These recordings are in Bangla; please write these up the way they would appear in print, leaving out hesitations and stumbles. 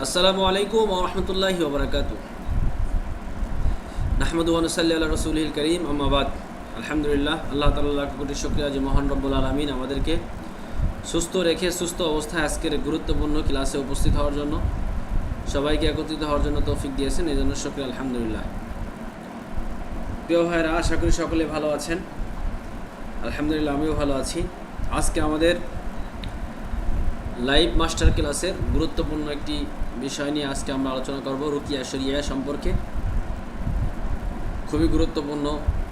আসসালামু আলাইকুম ওয়া রাহমাতুল্লাহি ওয়া বারাকাতুহু। নাহমাদু ওয়া নুসাল্লি আলা রাসূলিল কারীম, আম্মা বাদ। আলহামদুলিল্লাহ, আল্লাহ তাআলার লাখ কোটি শুকরিয়া যে মহান রব্বুল আলামিন আমাদেরকে সুস্থ রেখে সুস্থ অবস্থায় আজকের গুরুত্বপূর্ণ ক্লাসে উপস্থিত হওয়ার জন্য, সবাইকে একত্রিত হওয়ার জন্য তৌফিক দিয়েছেন, এই জন্য শুকরিয়া আলহামদুলিল্লাহ। প্রিয় ভাইরা, আশা করি সকলে ভালো আছেন। আলহামদুলিল্লাহ, আমিও ভালো আছি। আজকে আমাদের লাইভ মাস্টার ক্লাসের গুরুত্বপূর্ণ একটি বিষয় নিয়ে আজকে আমরা আলোচনা করব, রুকিয়া শরিয়া সম্পর্কে। খুবই গুরুত্বপূর্ণ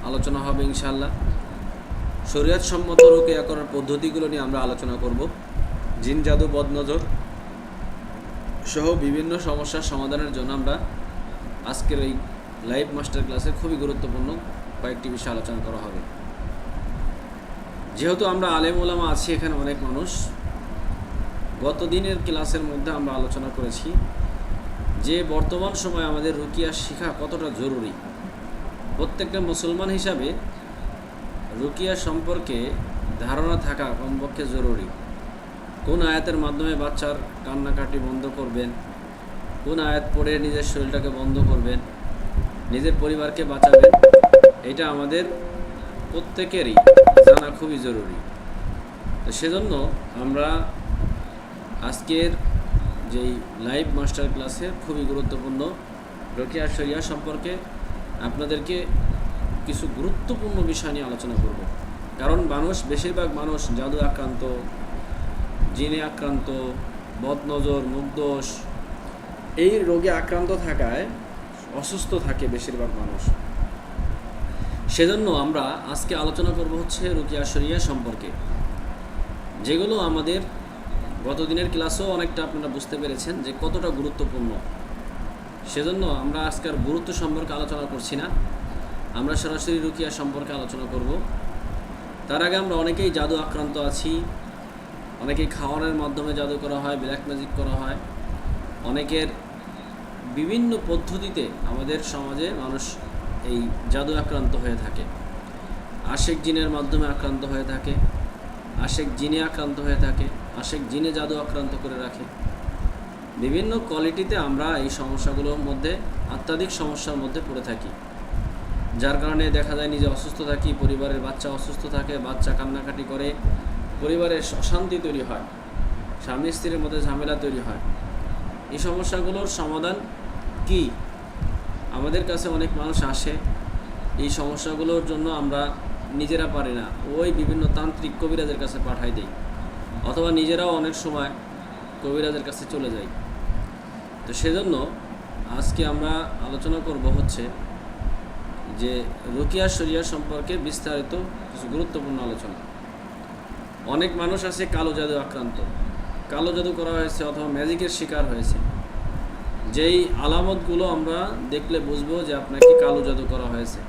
আলোচনা হবে ইনশাআল্লাহ। শরীয়ত সম্মত রুকিয়া করার পদ্ধতিগুলো নিয়ে আমরা আলোচনা করব। জিন জাদু বদনজর সহ বিভিন্ন সমস্যার সমাধানের জন্য আমরা আজকের এই লাইভ মাস্টার ক্লাসে খুবই গুরুত্বপূর্ণ কয়েকটি বিষয় আলোচনা করা হবে। যেহেতু আমরা আলেম ওলামা আছি এখানে অনেক মানুষ, গত দিনের ক্লাসের মধ্যে আমরা আলোচনা করেছি যে বর্তমান সময়ে আমাদের রুকিয়া শিখা কতটা জরুরি। প্রত্যেকটা মুসলমান হিসাবে রুকিয়া সম্পর্কে ধারণা থাকা কমপক্ষে জরুরি। কোন আয়াতের মাধ্যমে বাচ্চার কান্নাকাটি বন্ধ করবেন, কোন আয়াত পড়ে নিজের শরীরটাকে বন্ধ করবেন, নিজের পরিবারকে বাঁচাবেন, এটা আমাদের প্রত্যেকেরই জানা খুবই জরুরি। তো সেজন্য আমরা আজকের যেই লাইভ মাস্টার ক্লাসে খুবই গুরুত্বপূর্ণ রুকিয়া শরিয়া সম্পর্কে আপনাদেরকে কিছু গুরুত্বপূর্ণ বিষয় নিয়ে আলোচনা করব। কারণ বেশিরভাগ মানুষ জাদু আক্রান্ত, জিনে আক্রান্ত, বদনজর, মুখদোষ এই রোগে আক্রান্ত থাকায় অসুস্থ থাকে বেশিরভাগ মানুষ। সেজন্য আমরা আজকে আলোচনা করব হচ্ছে রুকিয়া শরিয়া সম্পর্কে, যেগুলো আমাদের গতদিনের ক্লাসেও অনেকটা আপনারা বুঝতে পেরেছেন যে কতটা গুরুত্বপূর্ণ। সেজন্য আমরা আজকের গুরুত্ব সম্পর্কে আলোচনা করছি না, আমরা সরাসরি রুকিয়া সম্পর্কে আলোচনা করব। তার আগে আমরা অনেকেই জাদু আক্রান্ত আছি, অনেকেই খাওয়ানোর মাধ্যমে জাদু করা হয়, ব্ল্যাক ম্যাজিক করা হয়, অনেকের বিভিন্ন পদ্ধতিতে আমাদের সমাজে মানুষ এই জাদু আক্রান্ত হয়ে থাকে। আশেক জিনের মাধ্যমে আক্রান্ত হয়ে থাকে, আশেক জিনে আক্রান্ত হয়ে থাকে, আশেক জিনে জাদু আক্রান্ত করে রাখে। বিভিন্ন কোয়ালিটিতে আমরা এই সমস্যাগুলোর মধ্যে, অত্যাধিক সমস্যার মধ্যে পড়ে থাকি, যার কারণে দেখা যায় নিজে অসুস্থ থাকি, পরিবারের বাচ্চা অসুস্থ থাকে, বাচ্চা কান্নাকাটি করে, পরিবারের অশান্তি তৈরি হয়, স্বামী স্ত্রীর মধ্যে ঝামেলা তৈরি হয়। এই সমস্যাগুলোর সমাধান কি? আমাদের কাছে অনেক মানুষ আসে, এই সমস্যাগুলোর জন্য আমরা নিজেরা পারি না, ওই বিভিন্ন তান্ত্রিক কবিরাজের কাছে পাঠাই দেই, অথবা নিজেরাও অনেক সময় কবিরাজের কাছে চলে যাই। তো সেজন্য আজকে আমরা আলোচনা করব হচ্ছে যে রুকিয়া শরিয়া সম্পর্কে বিস্তারিত কিছু গুরুত্বপূর্ণ আলোচনা। অনেক মানুষ আছে কালো জাদু আক্রান্ত, কালো জাদু করা হয়েছে অথবা ম্যাজিকের শিকার হয়েছে। যেই আলামতগুলো আমরা দেখলে বুঝবো যে আপনাকে কালো জাদু করা হয়েছে।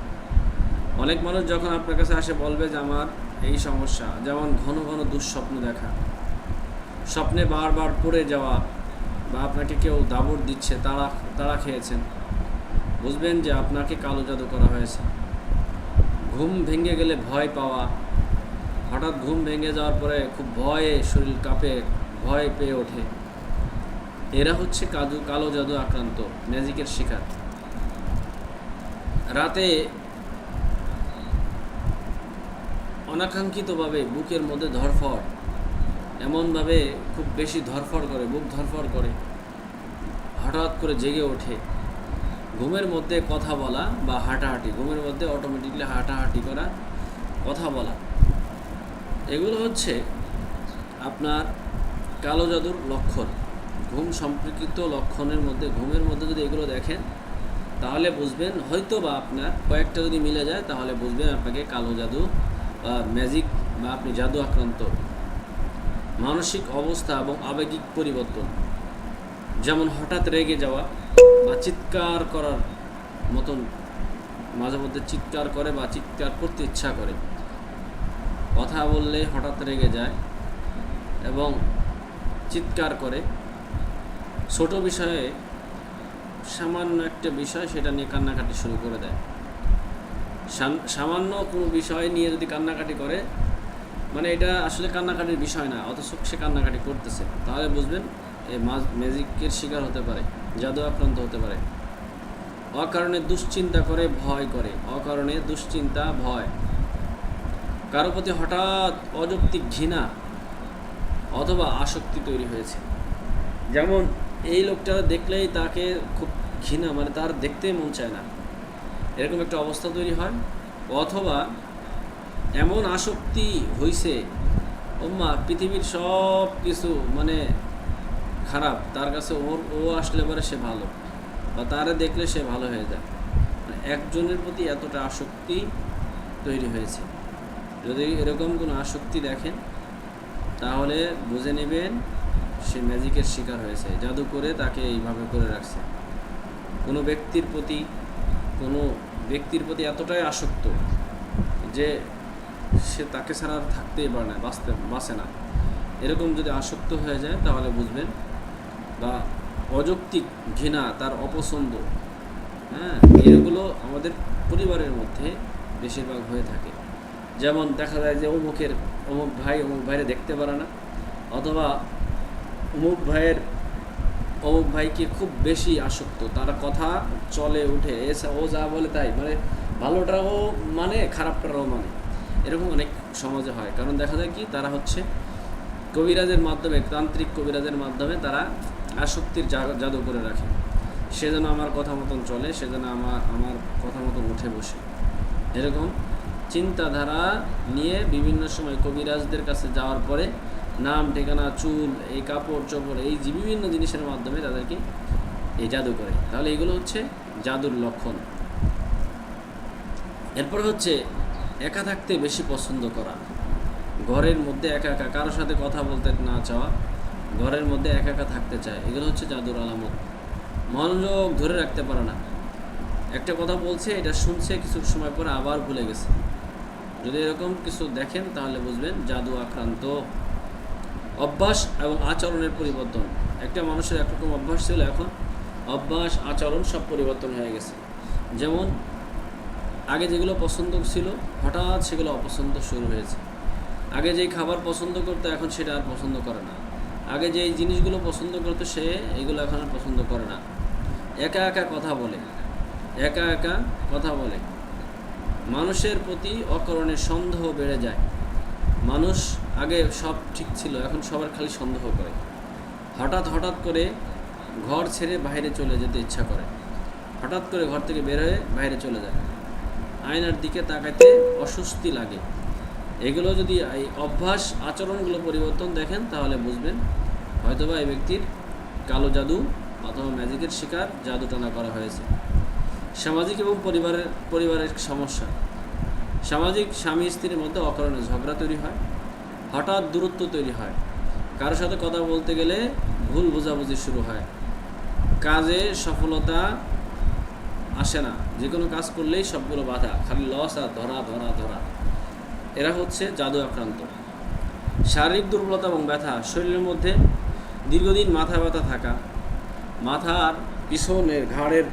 অনেক মানুষ যখন আপনার কাছে আসে বলবে যে আমার এই সমস্যা, যেমন ঘন ঘন দুঃস্বপ্ন দেখা, স্বপ্নে বারবার পড়ে যাওয়া, বা আপনাকে কেউ দাবড় দিচ্ছে, তাড়া খেয়েছেন, বুঝবেন যে আপনাকে কালো জাদু করা হয়েছে। ঘুম ভেঙে গেলে ভয় পাওয়া, হঠাৎ ঘুম ভেঙে যাওয়ার পরে খুব ভয়ে শরীর কাঁপে, ভয় পেয়ে ওঠে, এরা হচ্ছে কালো জাদু আক্রান্ত, ম্যাজিকের শিকার। রাতে অনাকাঙ্ক্ষিতভাবে বুকের মধ্যে ধরফর, এমনভাবে খুব বেশি ধরফর করে, বুক ধরফর করে, হঠাৎ করে জেগে ওঠে, ঘুমের মধ্যে কথা বলা বা হাঁটাহাঁটি, ঘুমের মধ্যে অটোমেটিকলি হাঁটাহাঁটি করা, কথা বলা, এগুলো হচ্ছে আপনার কালো জাদুর লক্ষণ। ঘুম সম্পর্কিত লক্ষণের মধ্যে, ঘুমের মধ্যে যদি এগুলো দেখেন তাহলে বুঝবেন, হয়তো বা আপনার কয়েকটা যদি মিলে যায় তাহলে বুঝবেন আপনাকে কালো জাদু বা ম্যাজিক বা আপনি জাদু আক্রান্ত। মানসিক অবস্থা এবং আবেগিক পরিবর্তন, যেমন হঠাৎ রেগে যাওয়া বা চিৎকার করার মতন, মাঝে মধ্যে চিৎকার করে বা চিৎকার করতে ইচ্ছা করে, কথা বললে হঠাৎ রেগে যায় এবং চিৎকার করে, ছোট বিষয়ে সামান্য একটা বিষয় সেটা নিয়ে কান্নাকাটি শুরু করে দেয়। সামান্য কোনো বিষয় নিয়ে যদি কান্নাকাটি করে, মানে এটা আসলে কান্নাকাটির বিষয় না, অথচ সে কান্নাকাটি করতেছে, তাহলে বুঝবেন এই ম্যাজিকের শিকার হতে পারে, জাদু আক্রান্ত হতে পারে। অকারণে দুশ্চিন্তা করে, ভয় করে, অকারণে দুশ্চিন্তা, ভয়, কারো প্রতি হঠাৎ অযৌক্তিক ঘৃণা অথবা আসক্তি তৈরি হয়েছে। যেমন এই লোকটা দেখলেই তাকে খুব ঘৃণা, মানে তার দেখতেই মন চায় না, এরকম একটা অবস্থা তৈরি হয়। অথবা এমন আসক্তি হইছে, ওম্মা পৃথিবীর সব কিছু মানে খারাপ, তার কাছে ও আসলে পরে সে ভালো, বা তারে দেখলে সে ভালো হয়ে যায়। মানে একজনের প্রতি এতটা আসক্তি তৈরি হয়েছে। যদি এরকম কোনো আসক্তি দেখেন তাহলে বুঝে নেবেন সে ম্যাজিকের শিকার হয়েছে, জাদু করে তাকে এইভাবে করে রাখছে। কোনো ব্যক্তির প্রতি এতটাই আসক্ত যে সে তাকে ছাড়া আর থাকতেই পারে না, বাঁচে না। এরকম যদি আসক্ত হয়ে যায় তাহলে বুঝবেন, বা অযৌক্তিক ঘৃণা, তার অপছন্দ, হ্যাঁ, এগুলো আমাদের পরিবারের মধ্যে বেশিরভাগ হয়ে থাকে। যেমন দেখা যায় যে অমুক ভাইরে দেখতে পারে না, অথবা অমুক ভাইকে খুব বেশি আসক্ত, তার কথা চলে উঠে, ও যা বলে তাই, মানে ভালোটাও মানে খারাপটাও মানে, এরকম অনেক সমাজে হয়। কারণ দেখা যায় কি, তারা হচ্ছে কবিরাজের মাধ্যমে, তান্ত্রিক কবিরাজের মাধ্যমে তারা আসক্তির জাদু করে রাখে। সে যেন আমার কথা মতন চলে, সে যেন আমার কথা মতন উঠে বসে, এরকম চিন্তাধারা নিয়ে বিভিন্ন সময় কবিরাজদের কাছে যাওয়ার পরে নাম, ঠিকানা, চুল, এই কাপড় চোপড়, এই যে বিভিন্ন জিনিসের মাধ্যমে তাদেরকে এই জাদু করে। তাহলে এগুলো হচ্ছে জাদুর লক্ষণ। এরপর হচ্ছে একা থাকতে বেশি পছন্দ করা, ঘরের মধ্যে একা একা, কারোর সাথে কথা বলতে না চাওয়া, ঘরের মধ্যে একা একা থাকতে চায়, এগুলো হচ্ছে জাদুর আলামত। মনোযোগ ধরে রাখতে পারে না, একটা কথা বলছে, এটা শুনছে, কিছু সময় পরে আবার ভুলে গেছে। যদি এরকম কিছু দেখেন তাহলে বুঝবেন জাদু আক্রান্ত। অভ্যাস এবং আচরণের পরিবর্তন, একটা মানুষের একরকম অভ্যাস ছিল, এখন অভ্যাস আচরণ সব পরিবর্তন হয়ে গেছে। যেমন আগে যেগুলো পছন্দ ছিল হঠাৎ সেগুলো অপছন্দ শুরু হয়েছে। আগে যেই খাবার পছন্দ করতো এখন সেটা আর পছন্দ করে না। আগে যেই জিনিসগুলো পছন্দ করতো সে এগুলো এখন আর পছন্দ করে না। একা একা কথা বলে, মানুষের প্রতি অকারণে সন্দেহ বেড়ে যায়। মানুষ আগে সব ঠিক ছিল, এখন সবার খালি সন্দেহ করে। হঠাৎ করে ঘর ছেড়ে বাইরে চলে যেতে ইচ্ছা করে, হঠাৎ করে ঘর থেকে বের হয়ে বাইরে চলে যায়, আয়নার দিকে তাকাতে অস্বস্তি লাগে। এগুলো যদি এই অভ্যাস আচরণগুলো পরিবর্তন দেখেন তাহলে বুঝবেন হয়তোবা এই ব্যক্তির কালো জাদু অথবা ম্যাজিকের শিকার, জাদু টানা করা হয়েছে। সামাজিক এবং পরিবারের সমস্যা, সামাজিক স্বামী স্ত্রীর মধ্যে অকারণে ঝগড়া তৈরি হয়, হঠাৎ দূরত্ব তৈরি হয়, কারোর সাথে কথা বলতে গেলে ভুল বোঝাবুঝি শুরু হয়, কাজে সফলতা আসে না, যে কোনো কাজ করলেই সবগুলো বাধা, খালি লস আর ধরা। এরা হচ্ছে জাদু আক্রান্ত। শারীরিক দুর্বলতা এবং ব্যথা, শরীরের মধ্যে দীর্ঘদিন মাথা ব্যথা থাকা, মাথার পিছনের ঘাড়ের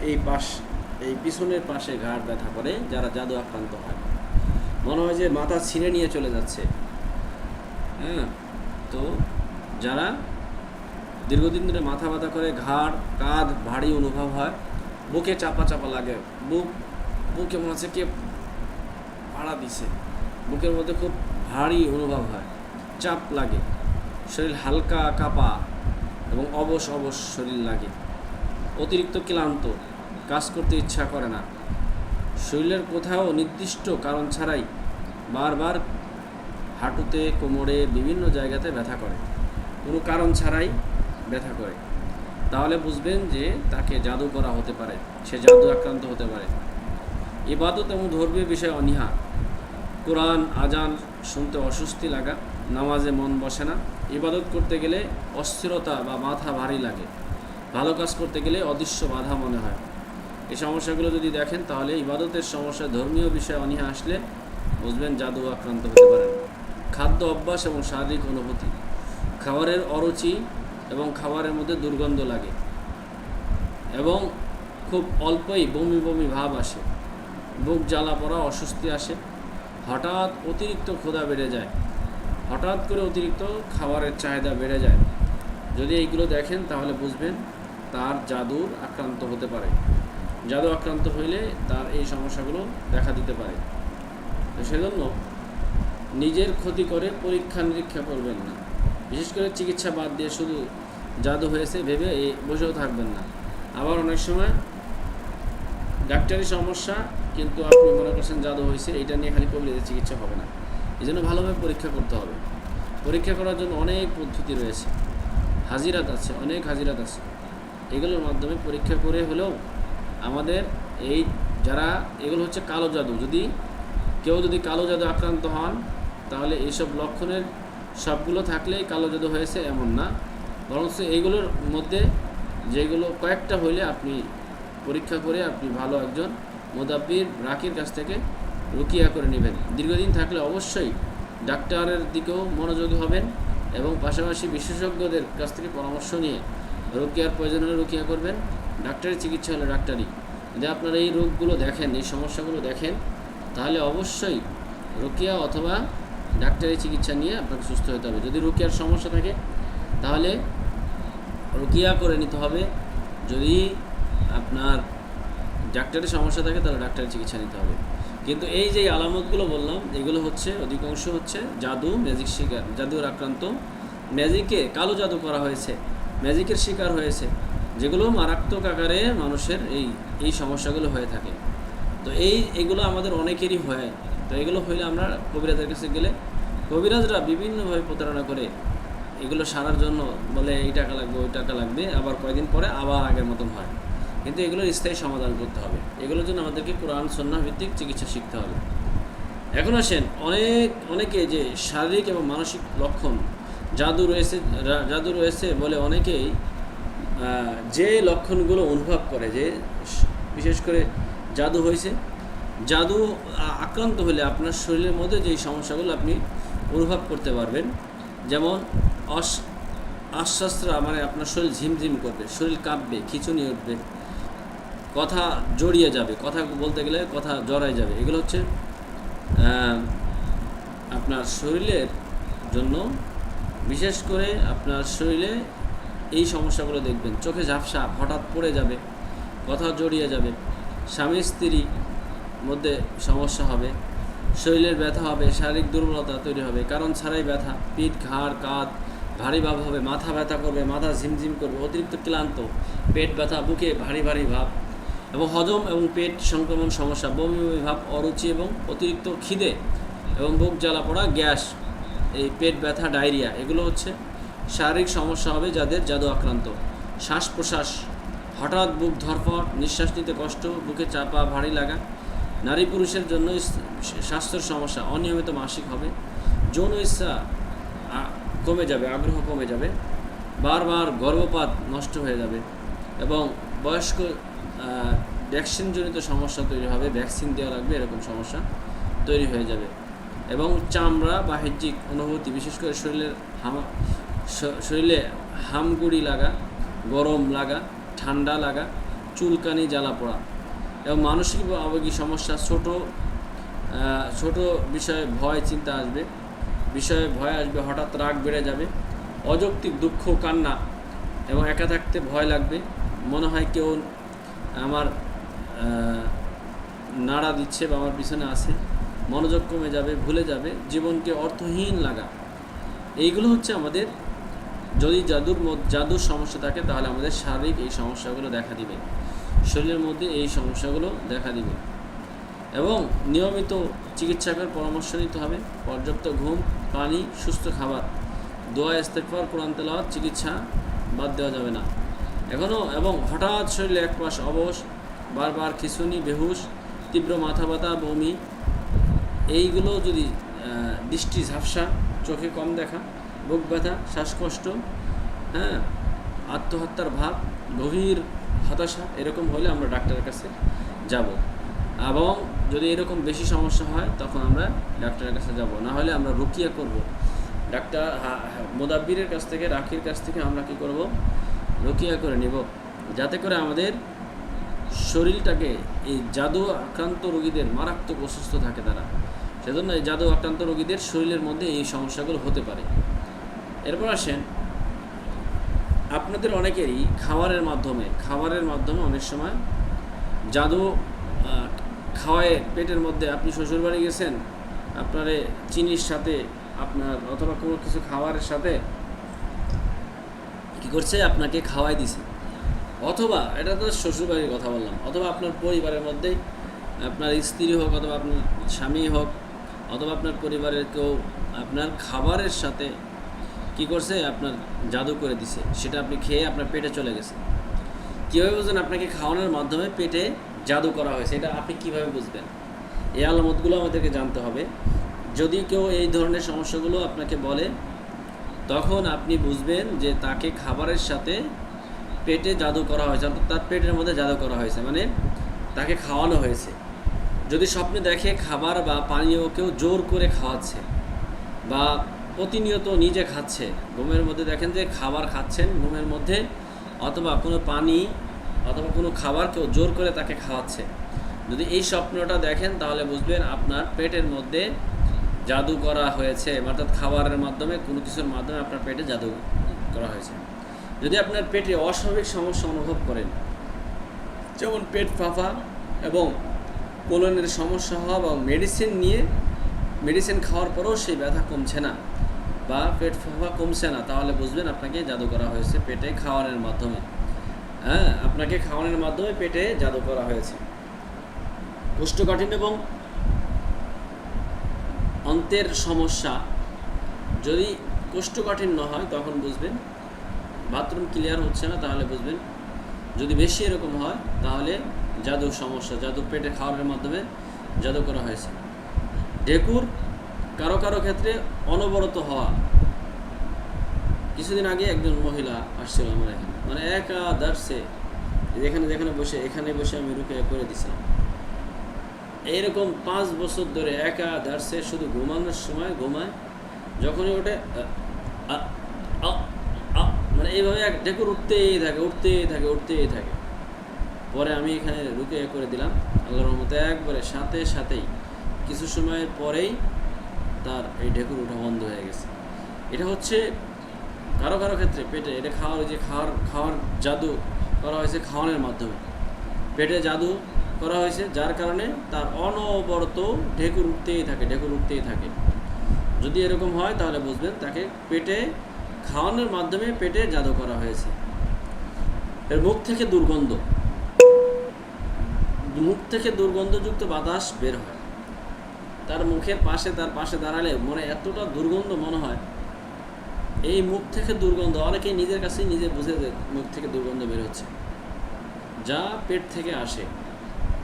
এই পিছনের পাশে ঘাড় ব্যথা করে যারা জাদু আক্রান্ত হয়, মনে হয় যে মাথা ছিঁড়ে নিয়ে চলে যাচ্ছে। হ্যাঁ, তো যারা দীর্ঘদিন ধরে মাথা ব্যথা করে, ঘাড় কাঁধ ভারী অনুভব হয়, বুকে চাপা লাগে, বুকে মনে হচ্ছে কে পাড়া দিছে, বুকের মধ্যে খুব ভারী অনুভব হয়, চাপ লাগে, শরীর হালকা কাঁপা এবং অবশ শরীর লাগে, অতিরিক্ত ক্লান্ত, কাজ করতে ইচ্ছা করে না, শরীরের কোথাও নির্দিষ্ট কারণ ছাড়াই বারবার হাঁটুতে, কোমরে, বিভিন্ন জায়গাতে ব্যথা করে, কোনো কারণ ছাড়াই ব্যথা করে, তাহলে বুঝবেন যে তাকে জাদু করা হতে পারে, সে জাদু আক্রান্ত হতে পারে। ইবাদত এবং ধর্মীয় বিষয়ে অনীহা, কোরআন আজান শুনতে অস্বস্তি লাগা, নামাজে মন বসে না, ইবাদত করতে গেলে অস্থিরতা বা মাথা ভারী লাগে, ভালো কাজ করতে গেলে অদৃশ্য বাধা মনে হয়। এই সমস্যাগুলো যদি দেখেন তাহলে ইবাদতের সমস্যা, ধর্মীয় বিষয়ে অনীহা আসলে বুঝবেন জাদু আক্রান্ত হতে পারেন। খাদ্য অভ্যাস এবং শারীরিক অনুভূতি, খাবারের অরুচি এবং খাবারের মধ্যে দুর্গন্ধ লাগে এবং খুব অল্পই বমি ভাব আসে, বুক জ্বালা পড়া, অস্বস্তি আসে, হঠাৎ অতিরিক্ত ক্ষুধা বেড়ে যায়, হঠাৎ করে অতিরিক্ত খাবারের চাহিদা বেড়ে যায়, যদি এইগুলো দেখেন তাহলে বুঝবেন তার জাদুর আক্রান্ত হতে পারে। জাদু আক্রান্ত হইলে তার এই সমস্যাগুলো দেখা দিতে পারে। তো সেজন্য নিজের ক্ষতি করে পরীক্ষা নিরীক্ষা করবেন না। বিশেষ করে চিকিৎসা বাদ দিয়ে শুধু জাদু হয়েছে ভেবে বসেও থাকবেন না। আবার অনেক সময় ডাক্তারি সমস্যা কিন্তু আপনি মনে করছেন জাদু হয়েছে, এটা নিয়ে খালি করলে চিকিৎসা হবে না। এই জন্য ভালোভাবে পরীক্ষা করতে হবে। পরীক্ষা করার জন্য অনেক পদ্ধতি রয়েছে, হাজিরাত আছে, অনেক হাজিরাত আছে। এগুলোর মাধ্যমে পরীক্ষা করে হলেও আমাদের এই যারা এগুলো হচ্ছে কালো জাদু, কেউ যদি কালো জাদু আক্রান্ত হন তাহলে এইসব লক্ষণের সবগুলো থাকলেই কালো জাদু হয়েছে এমন না, বরঞ্চ এইগুলোর মধ্যে যেগুলো কয়েকটা হইলে আপনি পরীক্ষা করে আপনি ভালো একজন মুদাব্বির রাকির কাছ থেকে রুকিয়া করে নেবেন। দীর্ঘদিন থাকলে অবশ্যই ডাক্তারের দিকেও মনোযোগী হবেন এবং পাশাপাশি বিশেষজ্ঞদের কাছ থেকে পরামর্শ নিয়ে রুকিয়ার প্রয়োজন হলে রুকিয়া করবেন, ডাক্তারি চিকিৎসা হলে ডাক্তারি। যদি আপনারা এই রোগগুলো দেখেন, এই সমস্যাগুলো দেখেন, তাহলে অবশ্যই রুকিয়া অথবা ডাক্তারি চিকিৎসা নিয়ে আপনাকে সুস্থ হতে হবে। যদি রুকিয়ার সমস্যা থাকে তাহলে রুকিয়া করে নিতে হবে, যদি আপনার ডাক্তারি সমস্যা থাকে তাহলে ডাক্তারি চিকিৎসা নিতে হবে। কিন্তু এই যে আলামতগুলো বললাম এগুলো হচ্ছে অধিকাংশ হচ্ছে জাদু, ম্যাজিক শিকার, জাদুর আক্রান্ত, ম্যাজিকে কালো জাদু করা হয়েছে, ম্যাজিকের শিকার হয়েছে, যেগুলো মারাত্মক আকারে মানুষের এই সমস্যাগুলো হয়ে থাকে। তো এগুলো আমাদের অনেকেরই হয়। তো এগুলো হইলে আমরা কবিরাজের কাছে গেলে কবিরাজরা বিভিন্নভাবে প্রতারণা করে এগুলো সারার জন্য বলে এই টাকা লাগবে, ওই টাকা লাগবে, আবার কয়েকদিন পরে আবার আগের মতন হয়। কিন্তু এগুলোর স্থায়ী সমাধান করতে হবে। এগুলোর জন্য আমাদেরকে কোরআন সুন্নাহ ভিত্তিক চিকিৎসা শিখতে হবে। এখন আসেন অনেকে যে শারীরিক এবং মানসিক লক্ষণ জাদু রয়েছে বলে অনেকেই যে লক্ষণগুলো অনুভব করে, যে বিশেষ করে জাদু হয়েছে, জাদু আক্রান্ত হলে আপনার শরীরের মধ্যে যেই সমস্যাগুলো আপনি অনুভব করতে পারবেন, যেমন আশ্বাসরা মানে আপনার শরীর ঝিমঝিম করবে, শরীর কাঁপবে, খিঁচুনি উঠবে, কথা জড়িয়ে যাবে, কথা বলতে গেলে কথা জড়ায় যাবে। এগুলো হচ্ছে আপনার শরীরের জন্য, বিশেষ করে আপনার শরীরে এই সমস্যাগুলো দেখবেন। চোখে ঝাপসা, হঠাৎ পড়ে যাবে, কথা জড়িয়ে যাবে, স্বামী স্ত্রী মধ্যে সমস্যা হবে, শরীরের ব্যথা হবে, শারীরিক দুর্বলতা তৈরি হবে, কারণ ছাড়াই ব্যথা, পিঠ, ঘাড়, কাঁধ ভারী ভাব হবে, মাথা ব্যথা করবে, মাথা ঝিমঝিম করবে, অতিরিক্ত ক্লান্ত, পেট ব্যথা, বুকে ভারী ভারী ভাব এবং হজম এবং পেট সংক্রমণ সমস্যা, বমি বমি ভাব, অরুচি এবং অতিরিক্ত খিদে এবং বুক জ্বালা পড়া, গ্যাস, এই পেট ব্যথা, ডায়রিয়া, এগুলো হচ্ছে শারীরিক সমস্যা হবে যাদের জাদু আক্রান্ত। শ্বাস প্রশ্বাস, হঠাৎ বুক ধরফট, নিঃশ্বাস নিতে কষ্ট, বুকে চাপা ভারী লাগা, নারী পুরুষের জন্য স্বাস্থ্যের সমস্যা, অনিয়মিত মাসিক হবে, যৌন ইচ্ছা কমে যাবে, আগ্রহ কমে যাবে, বারবার গর্ভপাত নষ্ট হয়ে যাবে এবং বয়স্ক ভ্যাকসিনজনিত সমস্যা তৈরি হবে, ভ্যাকসিন দেওয়া লাগবে, এরকম সমস্যা তৈরি হয়ে যাবে। এবং চামড়া বাহ্যিক অনুভূতি, বিশেষ করে শরীরে হামগুড়ি লাগা, গরম লাগা, ঠান্ডা লাগা, চুলকানি, জ্বালা পড়া এবং মানসিক বা আবেগিক সমস্যা, ছোট বিষয়ে ভয় চিন্তা আসবে, হঠাৎ রাগ বেড়ে যাবে, অযৌক্তিক দুঃখ, কান্না এবং একা থাকতে ভয় লাগবে, মনে হয় কেউ আমার নাড়া দিচ্ছে বা আমার পিছনে আছে, মনোযোগ কমে যাবে, ভুলে যাবে, জীবনকে অর্থহীন লাগা। এইগুলো হচ্ছে আমাদের, যদি জাদুর সমস্যা থাকে তাহলে আমাদের শারীরিক এই সমস্যাগুলো দেখা দিবে, শরীরের মধ্যে এই সমস্যাগুলো দেখা দিবে। এবং নিয়মিত চিকিৎসকের পরামর্শ নিতে হবে, পর্যাপ্ত ঘুম, পানি, সুস্থ খাবার, দোয়া, ইস্তেগফার, কোরআন তেলাওয়াত, চিকিৎসা বাদ দেওয়া যাবে না। এবং হঠাৎ শরীরে এক পাশ অবশ, বারবার খিঁচুনি, বেহুশ, তীব্র মাথা ব্যথা, বমি, এইগুলো যদি দৃষ্টি ঝাপসা, চোখে কম দেখা, বুক ব্যথা, শ্বাসকষ্ট, আত্মহত্যার ভাব, গভীর হতাশা, এরকম হলে আমরা ডাক্তারের কাছে যাব। এবং যদি এরকম বেশি সমস্যা হয় তখন আমরা ডাক্তারের কাছে যাব, না হলে আমরা রুকিয়া করব। ডাক্তার মুদাব্বিরের কাছ থেকে, রাকির কাছ থেকে আমরা কি করব, রুকিয়া করে নিব, যাতে করে আমাদের শরীরটাকে, এই জাদু আক্রান্ত রোগীদের মারাত্মক অসুস্থ থাকে তারা, সেজন্য এই জাদু আক্রান্ত রোগীদের শরীরের মধ্যে এই সমস্যাগুলো হতে পারে। এরপর আসেন আপনাদের অনেকেরই খাবারের মাধ্যমে অনেক সময় জাদু খাওয়ায় পেটের মধ্যে। আপনি শ্বশুরবাড়ি গেছেন, আপনার চিনির সাথে আপনার অথবা কোনো কিছু খাবারের সাথে কী করছে, আপনাকে খাওয়াই দিছে, অথবা এটা তো শ্বশুরবাড়ির কথা বললাম, অথবা আপনার পরিবারের মধ্যেই আপনার স্ত্রী হোক অথবা আপনার স্বামী হোক অথবা আপনার পরিবারের কেউ আপনার খাবারের সাথে কী করছে, আপনার জাদু করে দিছে, সেটা আপনি খেয়ে আপনার পেটে চলে গেছে। কীভাবে বুঝবেন আপনাকে খাওয়ানোর মাধ্যমে পেটে জাদু করা হয়েছে? এটা আপনি কীভাবে বুঝবেন? এই আলামতগুলো আমাদেরকে জানতে হবে। যদি কেউ এই ধরনের সমস্যাগুলো আপনাকে বলে, তখন আপনি বুঝবেন যে তাকে খাবারের সাথে পেটে জাদু করা হয়েছে, অর্থাৎ তার পেটের মধ্যে জাদু করা হয়েছে, মানে তাকে খাওয়ানো হয়েছে। যদি স্বপ্নে দেখে খাবার বা পানীয় কেউ জোর করে খাওয়াচ্ছে বা প্রতিনিয়ত নিজে খাচ্ছে, ঘুমের মধ্যে দেখেন যে খাবার খাচ্ছেন ঘুমের মধ্যে, অথবা কোনো পানি অথবা কোনো খাবার কেউ জোর করে তাকে খাওয়াচ্ছে, যদি এই স্বপ্নটা দেখেন তাহলে বুঝবেন আপনার পেটের মধ্যে জাদু করা হয়েছে, অর্থাৎ খাবারের মাধ্যমে কোনো কিছুর মাধ্যমে আপনার পেটে জাদু করা হয়েছে। যদি আপনার পেটে অস্বাভাবিক সমস্যা অনুভব করেন, যেমন পেট ফাঁপা এবং কোলনের সমস্যা হওয়া বা মেডিসিন খাওয়ার পরেও সেই ব্যথা কমছে না বা পেট ফাঁপা কমছে না, তাহলে বুঝবেন আপনাকে জাদু করা হয়েছে পেটে খাওয়ানোর মাধ্যমে। আপনাকে খাওয়ানোর মাধ্যমে পেটে জাদু করা হয়েছে। কোষ্ঠকাঠিন্য এবং অন্ত্রের সমস্যা, যদি কোষ্ঠকাঠিন্য হয় তখন বুঝবেন বাথরুম ক্লিয়ার হচ্ছে না, তাহলে বুঝবেন। যদি বেশি এরকম হয় তাহলে জাদু সমস্যা, জাদু পেটে খাওয়ানোর মাধ্যমে জাদু করা হয়েছে। ঢেকুর কারো কারো ক্ষেত্রে অনবরত হওয়া। কিছুদিন আগে একজন মহিলা আসছিল আমার এখানে, মানে একাধারে এখানে বসে আমি রুকিয়া করে দিছিলাম। এইরকম 5 বছর ধরে একাধারে শুধু ঘুমানোর সময় ঘুমায়, যখনই ওঠে মানে এইভাবে এক ঢেকুর উঠতেই থাকে। পরে আমি এখানে রুকিয়া করে দিলাম, আল্লাহর রহমতে একবারে সাথেই কিছু সময়ের পরেই তার এই ঢেকুর ওঠা বন্ধ হয়ে গেছে। এটা হচ্ছে কারো কারো ক্ষেত্রে পেটে এটা খাওয়ার জাদু করা হয়েছে, খাওয়ানোর মাধ্যমে পেটে জাদু করা হয়েছে, যার কারণে তার অনবরত ঢেকুর উঠতেই থাকে। যদি এরকম হয় তাহলে বুঝবেন তাকে পেটে খাওয়ানোর মাধ্যমে পেটে জাদু করা হয়েছে। এর মুখ থেকে দুর্গন্ধযুক্ত বাতাস বের হয়, তার পাশে দাঁড়ালে মনে এতটা দুর্গন্ধ মনে হয়, এই মুখ থেকে দুর্গন্ধ অনেকে নিজের কাছেই নিজে বুঝে যায় মুখ থেকে দুর্গন্ধ বের হচ্ছে, যা পেট থেকে আসে।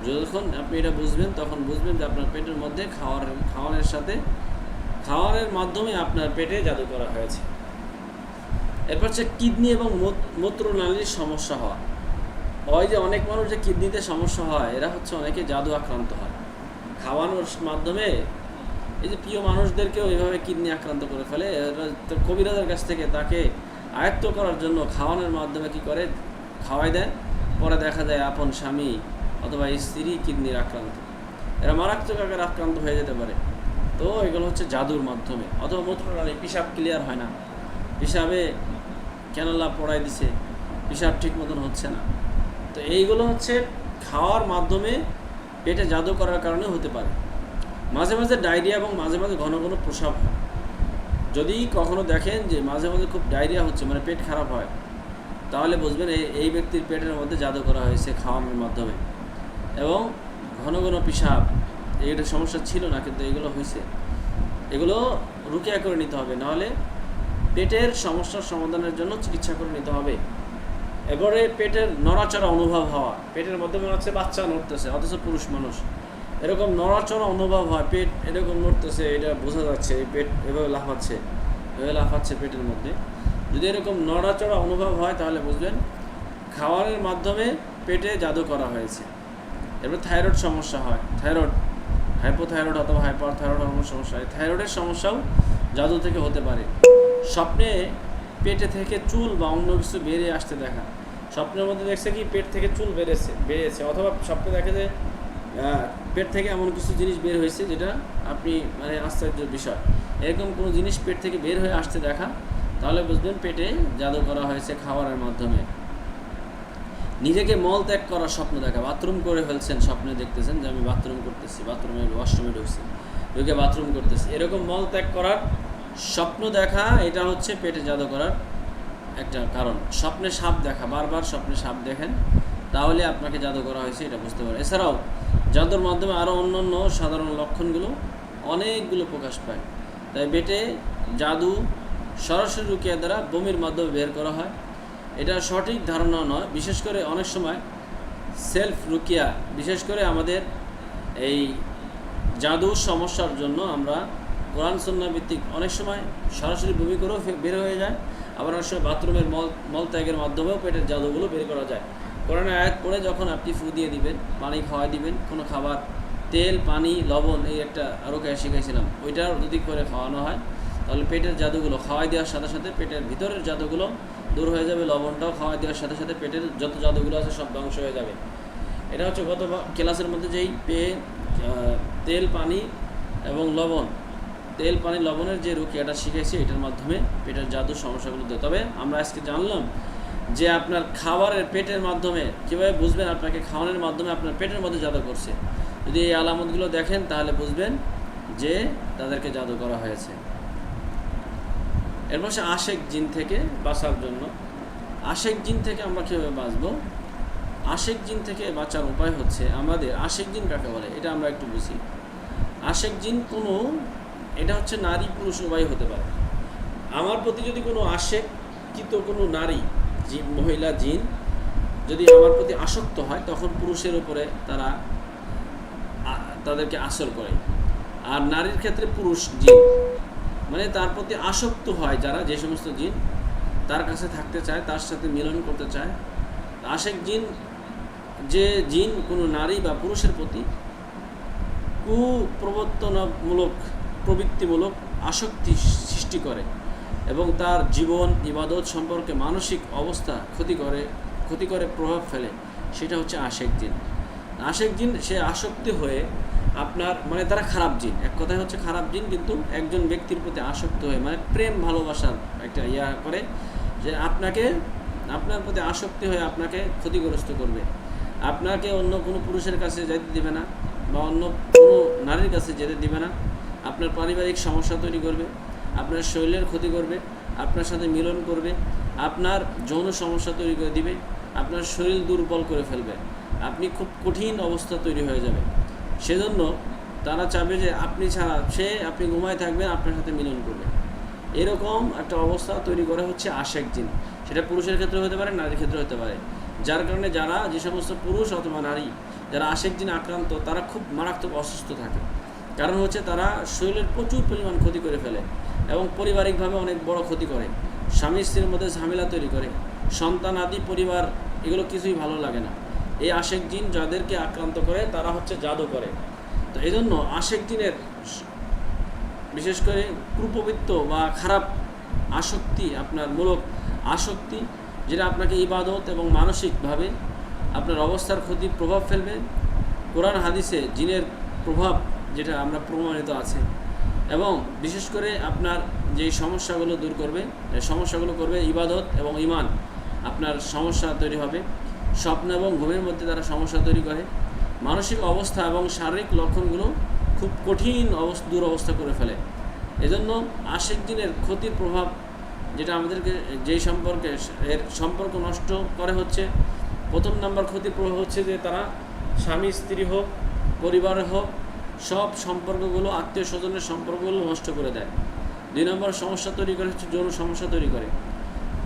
যখন আপনি এটা বুঝবেন তখন বুঝবেন যে আপনার পেটের মধ্যে খাওয়ানোর মাধ্যমে আপনার পেটে জাদু করা হয়েছে। এরপর হচ্ছে কিডনি এবং মূত্রনালীর সমস্যা হওয়া। ওই যে অনেক মানুষ যে কিডনিতে সমস্যা হয়, এরা হচ্ছে অনেকে জাদু আক্রান্ত হয় খাওয়ানোর মাধ্যমে। এই যে প্রিয় মানুষদেরকেও এইভাবে কিডনি আক্রান্ত করে ফেলে, কবিরাজের কাছ থেকে তাকে আয়ত্ত করার জন্য খাওয়ানোর মাধ্যমে কি করে খাওয়াই দেয়, পরে দেখা যায় আপন স্বামী অথবা স্ত্রী কিডনির আক্রান্ত, এরা মারাত্মক আকারে আক্রান্ত হয়ে যেতে পারে। তো এগুলো হচ্ছে জাদুর মাধ্যমে। অথবা মূত্রনালী, পিসাব ক্লিয়ার হয় না, পিসাবে ক্যানালা পড়াই দিছে, পিসাব ঠিক মতন হচ্ছে না, তো এইগুলো হচ্ছে খাওয়ার মাধ্যমে পেটে জাদু করার কারণে হতে পারে। মাঝে মাঝে ডায়রিয়া এবং মাঝে মাঝে ঘন ঘন প্রস্রাব হয়। যদি কখনো দেখেন যে মাঝে মাঝে খুব ডায়রিয়া হচ্ছে, মানে পেট খারাপ হয়, তাহলে বুঝবেন এই ব্যক্তির পেটের মধ্যে জাদু করা হয়েছে খাওয়ানোর মাধ্যমে। এবং ঘন ঘন পিসাব, এইটা সমস্যা ছিল না কিন্তু এগুলো হয়েছে, এগুলো রুকিয়া করে নিতে হবে, নাহলে পেটের সমস্যার সমাধানের জন্য চিকিৎসা করে নিতে হবে। এবারে পেটের নড়াচড়া অনুভব হওয়া, পেটের মধ্যে মনে হচ্ছে বাচ্চা নড়তেছে, অথচ পুরুষ মানুষ, এরকম নড়াচড়া অনুভব হয়, পেট এরকম নড়তেছে, এটা বোঝা যাচ্ছে, পেট এভাবে লাফাচ্ছে পেটের মধ্যে। যদি এরকম নড়াচড়া অনুভব হয় তাহলে বুঝবেন খাওয়ানোর মাধ্যমে পেটে জাদু করা হয়েছে। এরপর থাইরয়েড সমস্যা হয়, হাইপোথাইরয়েড অথবা হাইপারথাইরয়েড হরমোন সমস্যা হয়, থাইরয়েডের সমস্যাও জাদু থেকে হতে পারে। স্বপ্নে পেটে থেকে চুল বা অন্য কিছু বেরিয়ে আসতে দেখা, স্বপ্নের মধ্যে দেখছে কি পেট থেকে চুল বেরিয়েছে, অথবা স্বপ্নে দেখে যে পেট থেকে এমন কিছু জিনিস বের হয়েছে যেটা আপনি মানে আশ্চর্যের বিষয়, এরকম কোনো জিনিস পেট থেকে বের হয়ে আসতে দেখা, তাহলে বুঝবেন পেটে জাদু করা হয়েছে খাবারের মাধ্যমে। নিজেকে মল ত্যাগ করার স্বপ্ন দেখা, বাথরুম করে ফেলছেন, স্বপ্নে দেখতেছেন যে আমি বাথরুম করতেছি, বাথরুমে ওয়াশরুমে ঢুকে বাথরুম করতেছি, এরকম মল ত্যাগ করার স্বপ্ন দেখা, এটা হচ্ছে পেটে জাদু করার একটা কারণ। স্বপ্নে সাপ দেখা, বারবার স্বপ্নে সাপ দেখেন, তাহলে আপনাকে জাদু করা হয়েছে এটা বুঝতে পারেন। এছাড়াও জাদুর মাধ্যমে আরও অন্যান্য সাধারণ লক্ষণগুলো অনেকগুলো প্রকাশ পায়। তাই পেটে জাদু সরাসরি রুকিয়া দ্বারা বমির মাধ্যমে বের করা হয়, এটা সঠিক ধারণা নয়। বিশেষ করে অনেক সময় সেলফ রুকিয়া, বিশেষ করে আমাদের এই জাদুর সমস্যার জন্য আমরা কোরআন সুন্নাহ ভিত্তিক অনেক সময় সরাসরি বমি করেও বের হয়ে যায়, আবার অনেক সময় বাথরুমের মলত্যাগের মাধ্যমেও পেটের জাদুগুলো বের করা যায়। কোরআনের আয়াত পড়ে যখন আপনি ফু দিয়ে দিবেন, পানি খাওয়াই দিবেন, কোনো খাবার তেল, পানি, লবণ, এই একটা রোকেয়া শিখাইছিলাম, ওইটা যদি করে খাওয়ানো হয় তাহলে পেটের জাদুগুলো খাওয়াই দেওয়ার সাথে সাথে পেটের ভিতরের জাদুগুলো দূর হয়ে যাবে। লবণটাও খাওয়াই দেওয়ার সাথে সাথে পেটের যত জাদুগুলো আছে সব ধ্বংস হয়ে যাবে। এটা হচ্ছে গত ক্লাসের মধ্যে যেই তেল, পানি এবং লবণ, তেল, পানি, লবণের যে রুকিয়াটা শিখেছি, এটার মাধ্যমে পেটের জাদুর সমস্যাগুলো দেয়। তবে আমরা আজকে জানলাম যে আপনার খাবারের পেটের মাধ্যমে কীভাবে বুঝবেন আপনাকে খাওয়ানোর মাধ্যমে আপনার পেটের মধ্যে জাদু করছে। যদি এই আলামতগুলো দেখেন তাহলে বুঝবেন যে তাদেরকে জাদু করা হয়েছে। এরপর সে আশেক জিন থেকে বাঁচার জন্য, আশেক জিন থেকে আমরা কীভাবে বাঁচব? আশেক জিন থেকে বাঁচার উপায় হচ্ছে, আমাদের আশেক জিন কাকে বলে এটা আমরা একটু বুঝি। আশেক জিন এটা হচ্ছে নারী পুরুষ উভয় হতে পারে। আমার প্রতি যদি কোনো আশেকিত কোনো নারী মহিলা জিন যদি আমার প্রতি আসক্ত হয়, তখন পুরুষের উপরে তাদেরকে আসর করে। আর নারীর ক্ষেত্রে পুরুষ জিন, মানে তার প্রতি আসক্ত হয় যারা, যে সমস্ত জিন তার কাছে থাকতে চায়, তার সাথে মিলন করতে চায়। আশেক জিন, যে জিন কোনো নারী বা পুরুষের প্রতি কুপ্রবর্তনামূলক, প্রবৃত্তিমূলক আসক্তি সৃষ্টি করে এবং তার জীবন ইবাদত সম্পর্কে মানসিক অবস্থা ক্ষতি করে প্রভাব ফেলে, সেটা হচ্ছে আশেক জিন। আশেক জিন সে আসক্তি হয়ে আপনার, মানে তারা খারাপ জিন, এক কথায় হচ্ছে খারাপ জিন, কিন্তু একজন ব্যক্তির প্রতি আসক্ত হয়ে, মানে প্রেম ভালোবাসার একটা করে, যে আপনার প্রতি আসক্তি হয়ে আপনাকে ক্ষতিগ্রস্ত করবে, আপনাকে অন্য কোনো পুরুষের কাছে যেতে দিবে না বা অন্য কোনো নারীর কাছে যেতে দিবে না, আপনার পারিবারিক সমস্যা তৈরি করবে, আপনার শরীরের ক্ষতি করবে, আপনার সাথে মিলন করবে, আপনার যৌন সমস্যা তৈরি করে দিবে, আপনার শরীর দুর্বল করে ফেলবে, আপনি খুব কঠিন অবস্থা তৈরি হয়ে যাবে। সেজন্য তারা চাবে যে আপনি ঘুমায় থাকবেন, আপনার সাথে মিলন করবে, এরকম একটা অবস্থা তৈরি করা হচ্ছে আশেক জিন। সেটা পুরুষের ক্ষেত্রে হতে পারে, নারীর ক্ষেত্রে হতে পারে। যার কারণে যে সমস্ত পুরুষ অথবা নারী যারা আশেক জিন আক্রান্ত, তারা খুব মারাত্মক অসুস্থ থাকে। কারণ হচ্ছে তারা শরীরের প্রচুর পরিমাণ ক্ষতি করে ফেলে এবং পারিবারিকভাবে অনেক বড় ক্ষতি করে, স্বামী স্ত্রীর মধ্যে ঝামেলা তৈরি করে, সন্তান আদি পরিবার এগুলো কিছুই ভালো লাগে না। এই আশেক জিন যাদেরকে আক্রান্ত করে তারা হচ্ছে জাদু করে। তো এই জন্য আশেক জিনের বিশেষ করে কুপ্রবৃত্ত বা খারাপ আসক্তি, আপনার মূলক আসক্তি, যেটা আপনাকে ইবাদত এবং মানসিকভাবে আপনার অবস্থার ক্ষতির প্রভাব ফেলবে। কোরআন হাদিসে জিনের প্রভাব যেটা আমরা প্রমাণিত আছে, এবং বিশেষ করে আপনার যেই সমস্যাগুলো দূর করবে, সমস্যাগুলো করবে ইবাদত এবং ঈমান, আপনার সমস্যা তৈরি হবে। স্বপ্ন এবং ঘুমের মধ্যে তারা সমস্যা তৈরি করে, মানসিক অবস্থা এবং শারীরিক লক্ষণগুলো খুব কঠিন দুরবস্থা করে ফেলে। এজন্য আশেক জিনের ক্ষতির প্রভাব যেটা আমাদেরকে যেই সম্পর্কে এর সম্পর্ক নষ্ট করে হচ্ছে, প্রথম নাম্বার ক্ষতির প্রভাব হচ্ছে যে তারা স্বামী স্ত্রী হোক, পরিবারে হোক, সব সম্পর্কগুলো, আত্মীয় স্বজনের সম্পর্কগুলো নষ্ট করে দেয়। 2 নম্বর সমস্যা তৈরি করে হচ্ছে যৌন সমস্যা তৈরি করে,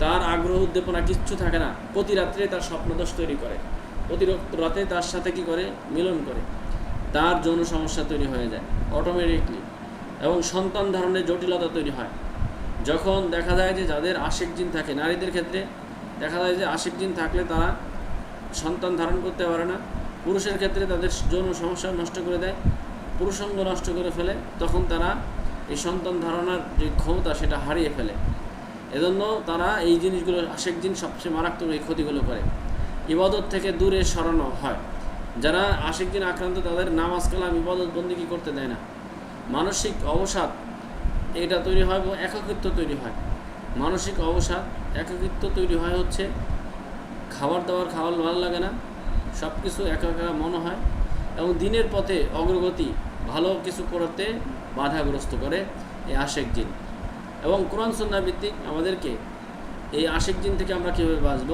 তার আগ্রহ উদ্দীপনা কিচ্ছু থাকে না, প্রতি রাত্রে তার স্বপ্নদোষ তৈরি করে, প্রতি রাতে তার সাথে কি করে মিলন করে, তার যৌন সমস্যা তৈরি হয়ে যায় অটোমেটিকলি, এবং সন্তান ধারণের জটিলতা তৈরি হয়। যখন দেখা যায় যে যাদের আশেক জিন থাকে, নারীদের ক্ষেত্রে দেখা যায় যে আশেক জিন থাকলে তারা সন্তান ধারণ করতে পারে না, পুরুষের ক্ষেত্রে তাদের যৌন সমস্যা নষ্ট করে দেয়, পুরুষাঙ্গ নষ্ট করে ফেলে, তখন তারা এই সন্তান ধারণার যে ক্ষমতা সেটা হারিয়ে ফেলে। এজন্য তারা এই জিনিসগুলো, আশেক জিন সবচেয়ে মারাত্মক এই ক্ষতিগুলো করে। ইবাদত থেকে দূরে সরানো হয়, যারা আশেক জিন আক্রান্ত তাদের নামাজ কালাম ইবাদত বন্দেগী করতে দেয় না, মানসিক অবসাদ এটা তৈরি হয় এবং একাকিত্ব তৈরি হয়। মানসিক অবসাদ, একাকিত্ব তৈরি হয় হচ্ছে, খাবার ভালো লাগে না, সব কিছু একা একা মনে হয়, এবং দিনের পথে অগ্রগতি ভালো কিছু করতে বাধাগ্রস্ত করে এই আশেক জিন। এবং কোরআন সুন্নাহ ভিত্তিক আমাদেরকে এই আশেক জিন থেকে আমরা কীভাবে বাঁচব?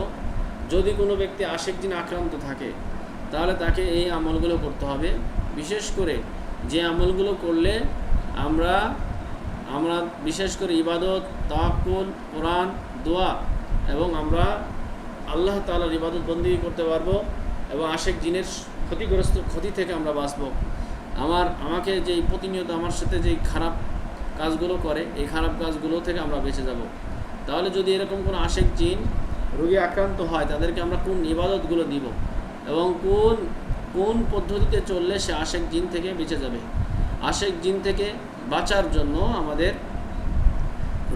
যদি কোনো ব্যক্তি আশেক জিন আক্রান্ত থাকে তাহলে তাকে এই আমলগুলো করতে হবে। বিশেষ করে যে আমলগুলো করলে আমরা বিশেষ করে ইবাদত, তাওয়াক্কুল, কোরআন, দোয়া এবং আমরা আল্লাহ তাআলার ইবাদত বন্দেগী করতে পারবো এবং আশেক জিনের ক্ষতি থেকে আমরা বাঁচব। আমাকে যেই প্রতিনিয়ত আমার সাথে যেই খারাপ কাজগুলো করে, এই খারাপ কাজগুলো থেকে আমরা বেঁচে যাব। তাহলে যদি এরকম কোনো আশেক জিন রোগী আক্রান্ত হয়, তাদেরকে আমরা কোন ইবাদতগুলো দিব এবং কোন পদ্ধতিতে চললে সে আশেক জিন থেকে বেঁচে যাবে। আশেক জিন থেকে বাঁচার জন্য আমাদের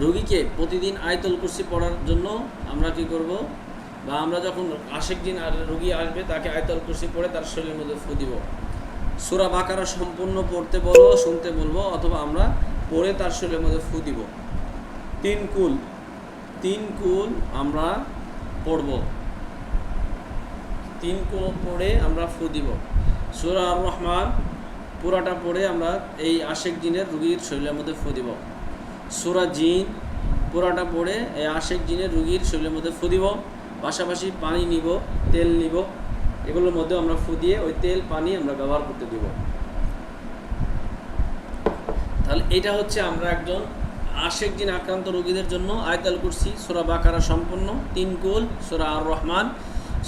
রোগীকে প্রতিদিন আয়াতুল কুরসি পড়ার জন্য আমরা কি করব, বা আমরা যখন আশেক জিন রোগী আসবে তাকে আয়াতুল কুরসি পড়ে তার শরীরের মধ্যে ফু দিব। সূরা বাকারা সম্পূর্ণ পড়তে বলবো, শুনতে বলবো, অথবা আমরা পড়ে তার শরীরের মধ্যে ফু দিব। তিন কুল আমরা পড়ব, 3 কুল পড়ে আমরা ফু দিব। সূরা আর রহমান পুরাটা পড়ে আমরা এই আশেক জিনের রোগীর শরীরের মধ্যে ফু দিব। সূরা জিন পুরাটা পড়ে এই আশেক জিনের রোগীর শরীরের মধ্যে ফু দিব। পাশাপাশি পানি নিব, তেল নিব, এগুলোর মধ্যে আমরা ফু দিয়ে ওই তেল পানি আমরা ব্যবহার করতে দিব। তাহলে এটা হচ্ছে আমরা একজন আশেক জিন আক্রান্ত রোগীদের জন্য আয়াতুল কুরসি, সূরা বাকারা সম্পূর্ণ, 3 কুল, সূরা আর রহমান,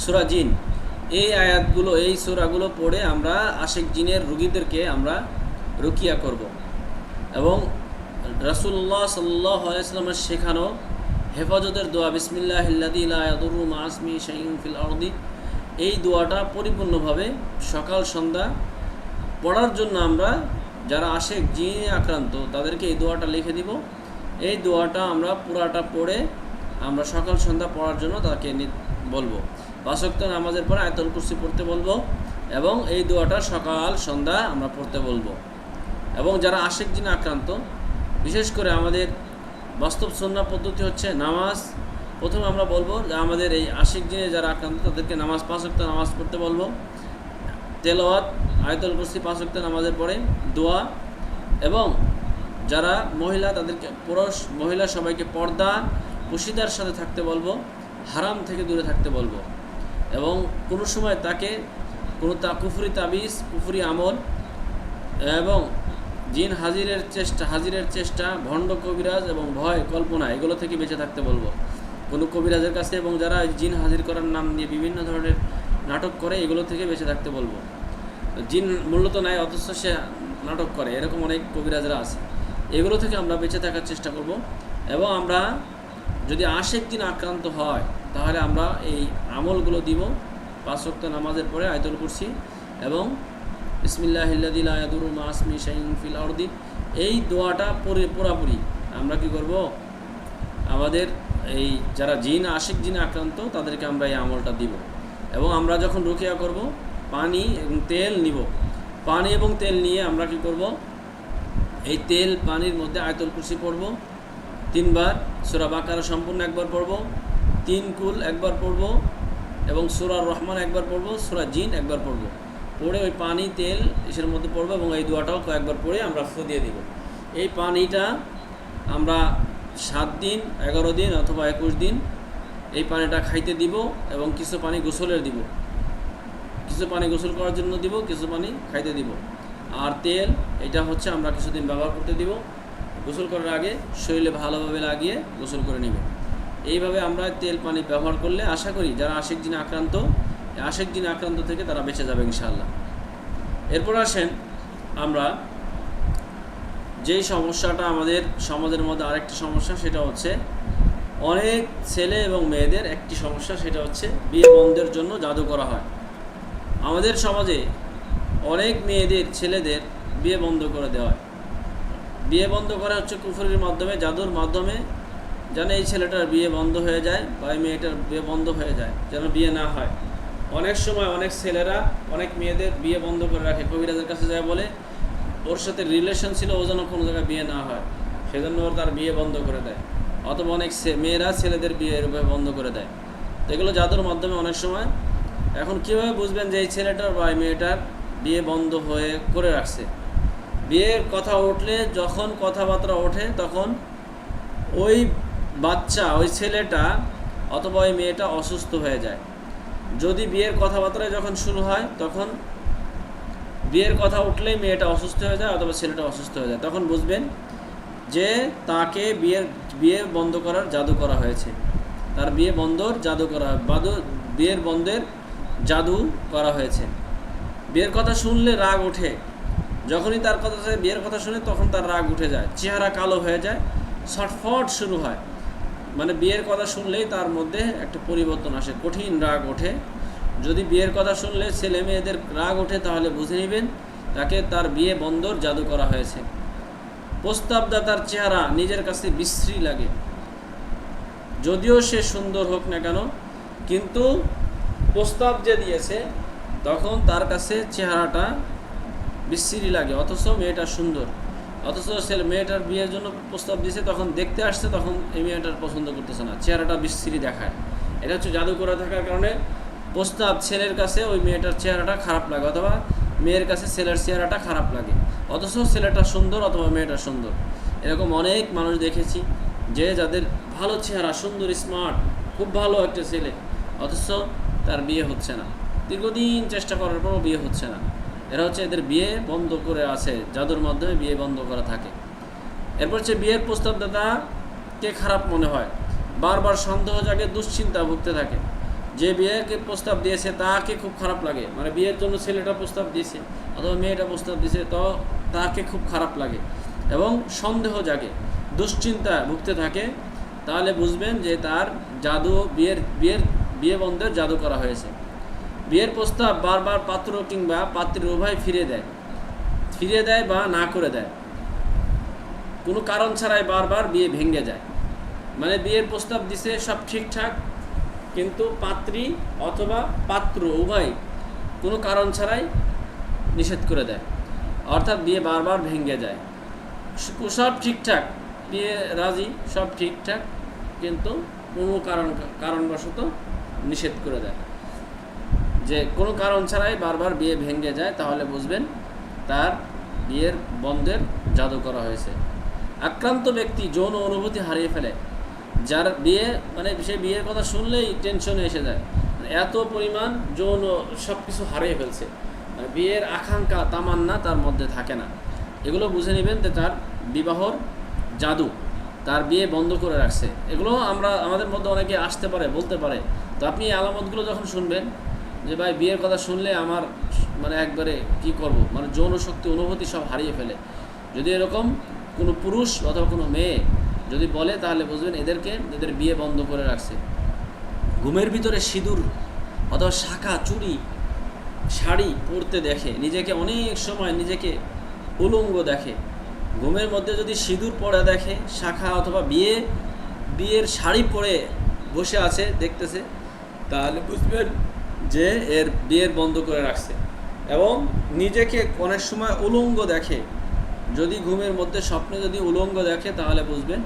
সূরা জিন, এই আয়াতগুলো, এই সূরাগুলো পড়ে আমরা আশেক জিনের রোগীদেরকে আমরা রুকিয়া করব। এবং রাসূলুল্লাহ সাল্লাল্লাহু আলাইহি ওয়াসাল্লামের শেখানো হেফাজতের দোয়া বিসমিল্লাহিল্লাযী লা ইয়াদুররু মা ইসমিহি শাইউন ফিল আরদি, এই দোয়াটা পরিপূর্ণভাবে সকাল সন্ধ্যা পড়ার জন্য আমরা যারা আশেক জিনে আক্রান্ত তাদেরকে এই দোয়াটা লিখে দিব। এই দোয়াটা আমরা পুরাটা পড়ে আমরা সকাল সন্ধ্যা পড়ার জন্য তাকে বলবো। 5 ওয়াক্ত নামাজের পরে আয়াতুল কুরসি পড়তে বলবো এবং এই দোয়াটা সকাল সন্ধ্যা আমরা পড়তে বলবো। এবং যারা আশেক জিনে আক্রান্ত, বিশেষ করে আমাদের বাস্তব সুন্নাহ পদ্ধতি হচ্ছে নামাজ। প্রথমে আমরা বলবো যে আমাদের এই আশেক জিনে যারা আক্রান্ত তাদেরকে 5 ওয়াক্ত নামাজ পড়তে বলবো, তেলাওয়াত, আয়াতুল কুরসি 5 ওয়াক্ত নামাজের পরে, দোয়া, এবং যারা মহিলা তাদেরকে মহিলা সবাইকে পর্দা পুশিদার সাথে থাকতে বলবো, হারাম থেকে দূরে থাকতে বলবো। এবং কোনো সময় তাকে কোনো কুফরি তাবিজ, কুফরি আমল এবং জিন হাজিরের চেষ্টা, ভণ্ড কবিরাজ এবং ভয় কল্পনা, এগুলো থেকে বেঁচে থাকতে বলবো কোনো কবিরাজের কাছে। এবং যারা জিন হাজির করার নাম নিয়ে বিভিন্ন ধরনের নাটক করে, এগুলো থেকে বেঁচে থাকতে বলবো। জিন মূলত নাই অথচ সে নাটক করে, এরকম অনেক কবিরাজরা আছে। এগুলো থেকে আমরা বেঁচে থাকার চেষ্টা করব। এবং আমরা যদি আশেক জিন আক্রান্ত হয় তাহলে আমরা এই আমলগুলো দিব। 5 ওয়াক্ত নামাজের পরে আয়াতুল কুরসি এবং বিসমিল্লাহিল্লাযী লা ইয়াদুররু মা ইসমিহি শাইউন ফিল আরদি, এই দোয়াটা পুরোপুরি আমরা কি করব, আমাদের এই যারা আশেক জিনে আক্রান্ত তাদেরকে আমরা এই আমলটা দিব। এবং আমরা যখন রুকিয়া করব, পানি এবং তেল নিব। পানি এবং তেল নিয়ে আমরা কি করব, এই তেল পানির মধ্যে আয়াতুল কুরসি পড়ব 3 বার, সূরা বাকারা সম্পূর্ণ একবার পড়ব, 3 কুল একবার পড়ব এবং সূরা রহমান একবার পড়ব, সূরা জিন একবার পড়ব। পড়ে ওই পানি তেল এর মধ্যে পড়ব এবং এই দোয়াটাও কয়েকবার পড়ে আমরা ফু দিয়ে দিব। এই পানিটা আমরা 7 দিন, 11 দিন অথবা 21 দিন এই পানিটা খাইতে দিব এবং কিছু পানি গোসলের দিব। কিছু পানি গোসল করার জন্য দিব, কিছু পানি খাইতে দিব। আর তেল এটা হচ্ছে আমরা কিছুদিন ব্যবহার করতে দিব। গোসল করার আগে শরীরে ভালোভাবে লাগিয়ে গোসল করে নেবে। এইভাবে আমরা তেল পানি ব্যবহার করলে আশা করি যারা আশেক জিনে আক্রান্ত থেকে তারা বেঁচে যাবে ইনশাআল্লাহ। এরপর আসেন আমরা যেই সমস্যাটা আমাদের সমাজের মধ্যে আরেকটি সমস্যা, সেটা হচ্ছে অনেক ছেলে এবং মেয়েদের একটি সমস্যা, সেটা হচ্ছে বিয়ে বন্ধের জন্য জাদু করা হয়। আমাদের সমাজে অনেক মেয়েদের, ছেলেদের বিয়ে বন্ধ করে দেওয়া হয়। বিয়ে বন্ধ করা হচ্ছে কুফরির মাধ্যমে, জাদুর মাধ্যমে, যেন এই ছেলেটার বিয়ে বন্ধ হয়ে যায় বা এই মেয়েটার বিয়ে বন্ধ হয়ে যায়, যেন বিয়ে না হয়। অনেক সময় অনেক ছেলেরা অনেক মেয়েদের বিয়ে বন্ধ করে রাখে, কবিরাজের কাছে যায় বলে ওর সাথে রিলেশন ছিল, ও যেন কোনো জায়গায় বিয়ে না হয়, সেজন্য ওর তার বিয়ে বন্ধ করে দেয়। অথবা অনেক মেয়েরা ছেলেদের বিয়ে এভাবে বন্ধ করে দেয়। তো এগুলো জাদুর মাধ্যমে অনেক সময়। এখন কীভাবে বুঝবেন যে এই ছেলেটার বা এই মেয়েটার বিয়ে বন্ধ হয়ে করে রাখছে? বিয়ের কথা উঠলে, যখন কথাবার্তা ওঠে, তখন ওই বাচ্চা, ওই ছেলেটা অথবা ওই মেয়েটা অসুস্থ হয়ে যায়। যদি বিয়ের কথাবার্তা যখন শুরু হয়, তখন বিয়ের কথা উঠলেই মেয়েটা অসুস্থ হয়ে যায় অথবা ছেলেটা অসুস্থ হয়ে যায়, তখন বুঝবেন যে তাকে বিয়ে বন্ধ করার জাদু করা হয়েছে। তার বিয়ে বন্ধর জাদু করা, বিয়ের বন্ধের জাদু করা হয়েছে। বিয়ের কথা শুনলে রাগ ওঠে, যখনই তার কথা বিয়ের কথা শুনে তখন তার রাগ উঠে যায়, চেহারা কালো হয়ে যায়, ছটফট শুরু হয়। মানে বিয়ের কথা শুনলেই তার মধ্যে একটা পরিবর্তন আসে, কঠিন রাগ ওঠে। যদি বিয়ের কথা শুনলে ছেলে মেয়েদের রাগ ওঠে, তাহলে বুঝে নেবেন তাকে তার বিয়ে বন্ধর জাদু করা হয়েছে। প্রস্তাবদাতার চেহারা নিজের কাছে বিশ্রী লাগে, যদিও সে সুন্দর হোক না কেন, কিন্তু প্রস্তাব যে দিয়েছে তখন তার কাছে চেহারাটা বিশ্রী লাগে, অথচ মেয়েটা সুন্দর। অথচ মেয়েটার বিয়ের জন্য প্রস্তাব দিয়েছে, তখন দেখতে আসছে, তখন এই মেয়েটার পছন্দ করতেছে না, চেহারাটা বিশ্রী দেখায়। এটা হচ্ছে জাদু করা থাকার কারণে প্রস্তাব ছেলের কাছে ওই মেয়েটার চেহারাটা খারাপ লাগে, অথবা মেয়ের কাছে ছেলের চেহারাটা খারাপ লাগে, অথচ ছেলেটা সুন্দর অথবা মেয়েটা সুন্দর। এরকম অনেক মানুষ দেখেছি যে যাদের ভালো চেহারা, সুন্দর, স্মার্ট, খুব ভালো একটা ছেলে, অথচ তার বিয়ে হচ্ছে না, দীর্ঘদিন চেষ্টা করার পরও বিয়ে হচ্ছে না। এরা হচ্ছে এদের বিয়ে বন্ধ করে আছে, জাদুর মাধ্যমে বিয়ে বন্ধ করা থাকে। এরপর হচ্ছে বিয়ের প্রস্তাবদাতাকে খারাপ মনে হয়, বারবার সন্দেহ জাগে, দুশ্চিন্তা ভুগতে থাকে। যে বিয়েকে প্রস্তাব দিয়েছে তাকে খুব খারাপ লাগে, মানে বিয়ের জন্য ছেলেটা প্রস্তাব দিয়েছে অথবা মেয়েটা প্রস্তাব দিয়েছে, তো তাকে খুব খারাপ লাগে এবং সন্দেহ জাগে, দুশ্চিন্তা ভুগতে থাকে। তাহলে বুঝবেন যে তার জাদু, বিয়ে বন্ধের জাদু করা হয়েছে। বিয়ের প্রস্তাব বারবার পাত্র কিংবা পাত্রীর উভয় ফিরিয়ে দেয় বা না করে দেয়, কোনো কারণ ছাড়াই বারবার বিয়ে ভেঙে যায়। মানে বিয়ের প্রস্তাব দিছে, সব ঠিকঠাক, কিন্তু পাত্রী অথবা পাত্র উভয় কোনো কারণ ছাড়াই নিষেধ করে দেয়, অর্থাৎ বিয়ে বারবার ভেঙে যায়। সব ঠিকঠাক, বিয়ে রাজি, সব ঠিকঠাক, কিন্তু কোনো কারণবশত নিষেধ করে দেয়, যে কোনো কারণ ছাড়াই বারবার বিয়ে ভেঙে যায়, তাহলে বুঝবেন তার বিয়ের বন্ধের জাদু করা হয়েছে। আক্রান্ত ব্যক্তি যৌন অনুভূতি হারিয়ে ফেলে, যার বিয়ে, মানে সে বিয়ের কথা শুনলেই টেনশনে এসে যায়, এত পরিমাণ যৌন সব কিছু হারিয়ে ফেলছে, বিয়ের আকাঙ্ক্ষা, তামান্না তার মধ্যে থাকে না। এগুলো বুঝে নেবেন যে তার বিবাহর জাদু, তার বিয়ে বন্ধ করে রাখছে। এগুলো আমাদের মধ্যে অনেকে আসতে পারে, বলতে পারে। তো আপনি এই আলামতগুলো যখন শুনবেন যে ভাই বিয়ের কথা শুনলে আমার মানে একবারে কি করব, মানে যৌন শক্তি, অনুভূতি সব হারিয়ে ফেলে, যদি এরকম কোনো পুরুষ অথবা কোনো মেয়ে যদি বলে, তাহলে বুঝবেন এদের বিয়ে বন্ধ করে রাখছে। ঘুমের ভিতরে সিঁদুর অথবা শাঁখা, চুড়ি, শাড়ি পরতে দেখে, নিজেকে অনেক সময় নিজেকে উলঙ্গ দেখে, ঘুমের মধ্যে যদি সিঁদুর পরে দেখে, শাঁখা অথবা বিয়ের শাড়ি পরে বসে আছে দেখতেছে, তাহলে বুঝবেন যে এর বিয়ের বন্ধ করে রাখছে। এবং নিজেকে অনেক সময় উলঙ্গ দেখে, যদি ঘুমের মধ্যে স্বপ্নে যদি উলঙ্গ দেখে, তাহলে বুঝবেন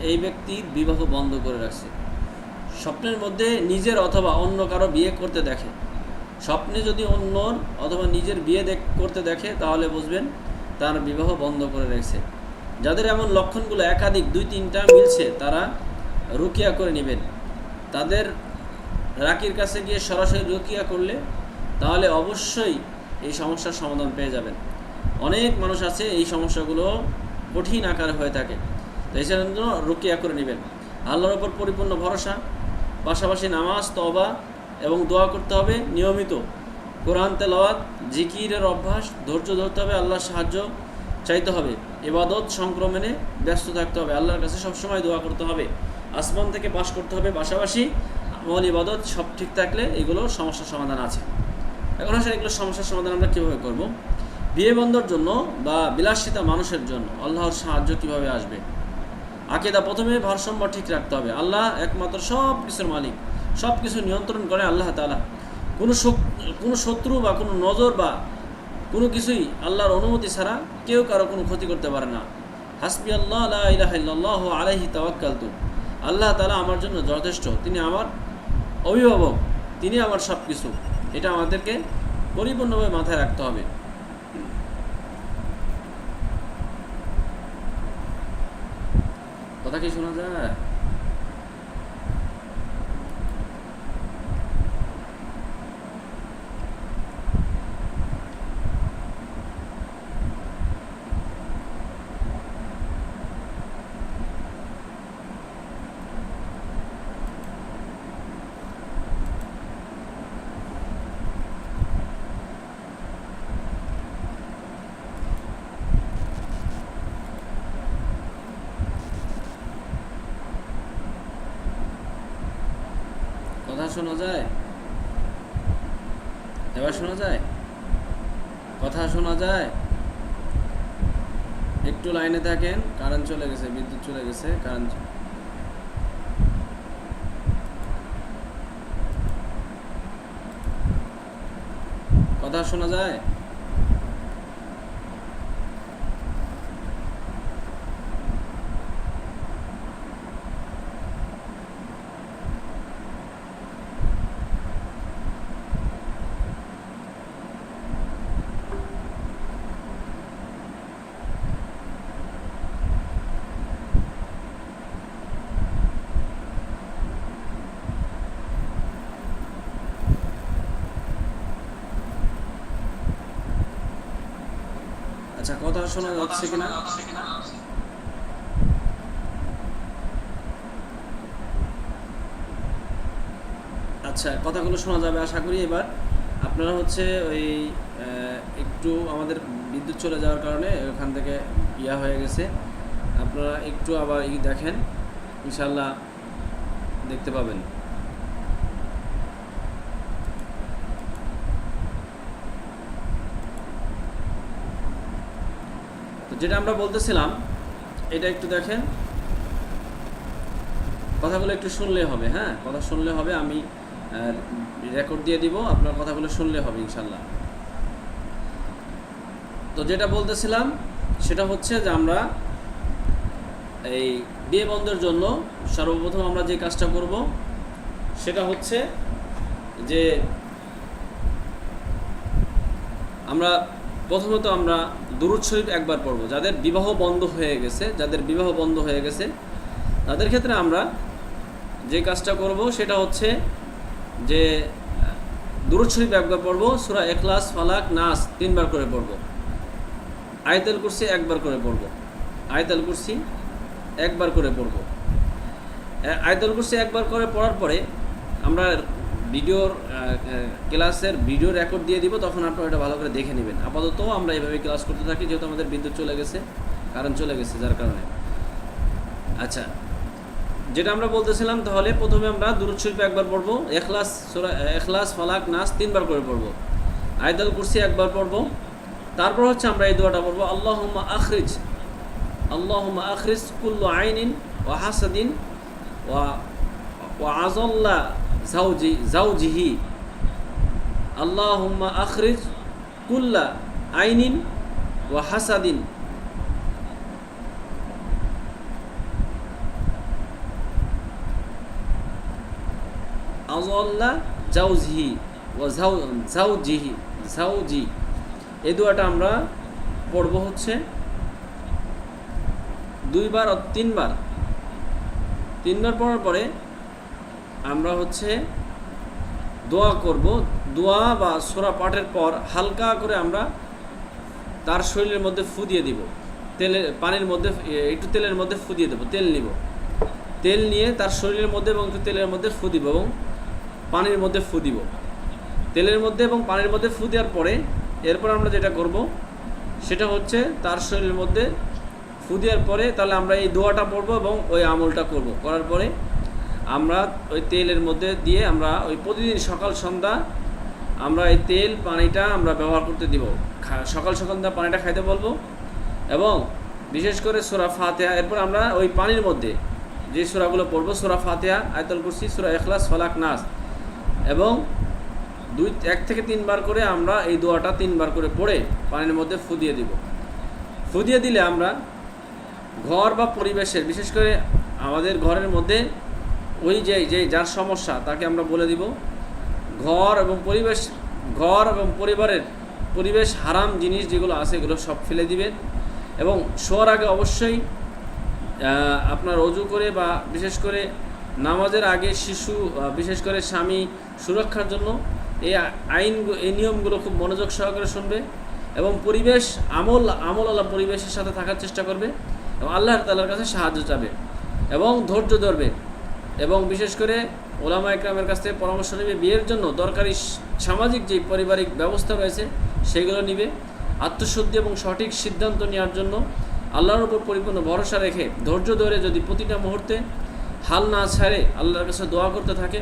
এই ব্যক্তির বিবাহ বন্ধ করে রাখছে। স্বপ্নের মধ্যে নিজের অথবা অন্য কারো বিয়ে করতে দেখে, স্বপ্নে যদি অন্যর অথবা নিজের বিয়ে করতে দেখে, তাহলে বুঝবেন তার বিবাহ বন্ধ করে রেখেছে। যাদের এমন লক্ষণগুলো একাধিক, 2-3টা মিলছে, তারা রুকিয়া করে নেবেন। তাদের রাকির কাছে গিয়ে সরাসরি রুকিয়া করলে তাহলে অবশ্যই এই সমস্যার সমাধান পেয়ে যাবেন। অনেক মানুষ আছে এই সমস্যাগুলো কঠিন আকারে হয়ে থাকে, তো এই জন্য রুকিয়া করে নেবেন। আল্লাহর ওপর পরিপূর্ণ ভরসা, পাশাপাশি নামাজ, তওবা এবং দোয়া করতে হবে নিয়মিত, কোরআন তেলাওয়াত, জিকিরের অভ্যাস, ধৈর্য ধরতে হবে, আল্লাহর সাহায্য চাইতে হবে, ইবাদত সংক্রমণে ব্যস্ত থাকতে হবে, আল্লাহর কাছে সবসময় দোয়া করতে হবে, আসমান থেকে পাস করতে হবে, পাশাপাশি আমল ইবাদত সব ঠিক থাকলে এগুলো সমস্যার সমাধান আছে। এখন আসলে এগুলো সমস্যার সমাধান আমরা কীভাবে করব? বিয়ে বন্ধের জন্য বা বিলাসিতা মানুষের জন্য আল্লাহর সাহায্য কিভাবে আসবে? আকীদা, প্রথমে ভারসাম্য ঠিক রাখতে হবে। আল্লাহ একমাত্র সব কিছুর মালিক, সব কিছু নিয়ন্ত্রণ করে আল্লাহ তাআলা। কোনো শত্রু বা কোনো নজর বা কোনো কিছুই আল্লাহর অনুমতি ছাড়া কেউ কারো কোনো ক্ষতি করতে পারে না। হাসবি আল্লাহ লা ইলাহা ইল্লাল্লাহু আলাইহি তাওয়াক্কালতু, আল্লাহ তাআলা আমার জন্য যথেষ্ট, তিনি আমার অভিভাবক, তিনি আমার সব কিছু। এটা আমাদেরকে পরিপূর্ণভাবে মাথায় রাখতে হবে। কথা কি শোনা যায়? কথা শোনা যায়? এবার শোনা যায়? কথা শোনা যায়? একটু লাইনে থাকেন, কারেন্ট চলে গেছে, বিদ্যুৎ চলে গেছে, কারেন্ট। কথা শোনা যায়? আচ্ছা, কথা শোনা যাচ্ছে কিনা? আচ্ছা, কথাগুলো শোনা যাবে আশা করি। এবার আপনারা হচ্ছে ওই একটু আমাদের বিদ্যুৎ চলে যাওয়ার কারণে ওখান থেকে ইয়া হয়ে গেছে, আপনারা একটু আবার দেখেন, ইনশাল্লাহ দেখতে পাবেন। তো যেটা আমরা বলতেছিলাম, এটা একটু দেখেন, কথাগুলো একটু শুনলে হবে। হ্যাঁ, কথা শুনলে হবে, আমি রেকর্ড দিয়ে দিব, আপনার কথাগুলো শুনলে হবে ইনশাল্লাহ। তো যেটা বলতেছিলাম সেটা হচ্ছে যে আমরা এই বিয়ে বন্ধের জন্য সর্বপ্রথম আমরা যে কাজটা করব সেটা হচ্ছে যে আমরা প্রথমত আমরা দুরূদ শরীফ একবার পড়ব। যাদের বিবাহ বন্ধ হয়ে গেছে তাদের ক্ষেত্রে আমরা যে কাজটা করব সেটা হচ্ছে যে দুরূদ শরীফ একবার পড়ব, সূরা ইখলাস, ফালাক, নাস 3 বার করে পড়ব, আয়াতুল কুরসি একবার করে পড়ব, আয়াতুল কুরসি একবার করে পড়ব। আয়াতুল কুরসি একবার করে পড়ার পরে আমরা ভিডিওর ক্লাসের ভিডিও রেকর্ড দিয়ে দিব, তখন আপনারা এটা ভালো করে দেখে নেবেন। আপাতত আমরা এভাবে ক্লাস করতে থাকি, যেহেতু আমাদের বিদ্যুৎ চলে গেছে, কারেন্ট চলে গেছে, যার কারণে। আচ্ছা, যেটা আমরা বলতেছিলাম, তাহলে প্রথমে আমরা দুরূদ শরীফ একবার পড়ব, সূরা ইখলাস, ফালাক, নাস 3 বার করে পড়ব, আয়াতুল কুরসি একবার পড়ব। তারপর হচ্ছে আমরা এই দোয়াটা পড়ব, আল্লাহুম্মা আখরিজ কুল্লু আইনিন ওয়া হাসাদিন ওয়া আযাল্লা জাওজিহি, আল্লাহুম্মা আখরিজ কুল্লা আইনিন ওয়া হাসাদিন আযাল্লা জাওজিহি ওয়া জাওজি। এই দোয়াটা আমরা পড়ব হচ্ছে 2 বার ও 3 বার। 3 বার পড়ার পরে আমরা হচ্ছে দোয়া করব। দোয়া বা সূরা পাঠের পর হালকা করে আমরা তার শরীরের মধ্যে ফু দিয়ে দিব, পানির মধ্যে একটু তেলের মধ্যে ফু দিয়ে দেবো, তেল নিব, তেল নিয়ে তার শরীরের মধ্যে এবং একটু তেলের মধ্যে ফু দিব এবং পানির মধ্যে ফু দিব। তেলের মধ্যে এবং পানির মধ্যে ফু দেওয়ার পরে এরপর আমরা যেটা করব সেটা হচ্ছে তার শরীরের মধ্যে ফু দেওয়ার পরে তাহলে আমরা এই দোয়াটা পড়ব এবং ওই আমলটা করব। করার পরে আমরা ওই তেলের মধ্যে দিয়ে আমরা ওই প্রতিদিন সকাল সন্ধ্যা আমরা এই তেল পানিটা আমরা ব্যবহার করতে দিব। সকাল সন্ধ্যা পানিটা খাইতে বলবো এবং বিশেষ করে সূরা ফাতিহা, এরপর আমরা ওই পানির মধ্যে যে সূরাগুলো পড়বো, সূরা ফাতিহা, আয়াতুল কুরসি, সূরা ইখলাস, ফালাক, নাস, এবং 1 থেকে 3 বার করে আমরা এই দোয়াটা 3 বার করে পড়ে পানির মধ্যে ফু দিয়ে দিব। ফু দিয়ে দিলে আমরা ঘর বা পরিবেশের, বিশেষ করে আমাদের ঘরের মধ্যে ওই যে যার সমস্যা তাকে আমরা বলে দিব ঘর এবং পরিবারের পরিবেশ হারাম জিনিস যেগুলো আছে এগুলো সব ফেলে দিবেন। এবং শোয়ার আগে অবশ্যই আপনার অজু করে বা বিশেষ করে নামাজের আগে শিশু, বিশেষ করে স্বামী সুরক্ষার জন্য এই নিয়মগুলো খুব মনোযোগ সহকারে শুনবে এবং পরিবেশ আমলওয়ালা পরিবেশের সাথে থাকার চেষ্টা করবে এবং আল্লাহ তাআলার কাছে সাহায্য চাবে এবং ধৈর্য ধরবে এবং বিশেষ করে ওলামা একরামের কাছ থেকে পরামর্শ নেবে। বিয়ের জন্য দরকারি সামাজিক যে পারিবারিক ব্যবস্থা রয়েছে সেগুলো নিবে। আত্মশুদ্ধি এবং সঠিক সিদ্ধান্ত নেওয়ার জন্য আল্লাহর উপর পরিপূর্ণ ভরসা রেখে ধৈর্য ধরে যদি প্রতিটা মুহূর্তে হাল না ছাড়ে আল্লাহর কাছে দোয়া করতে থাকে,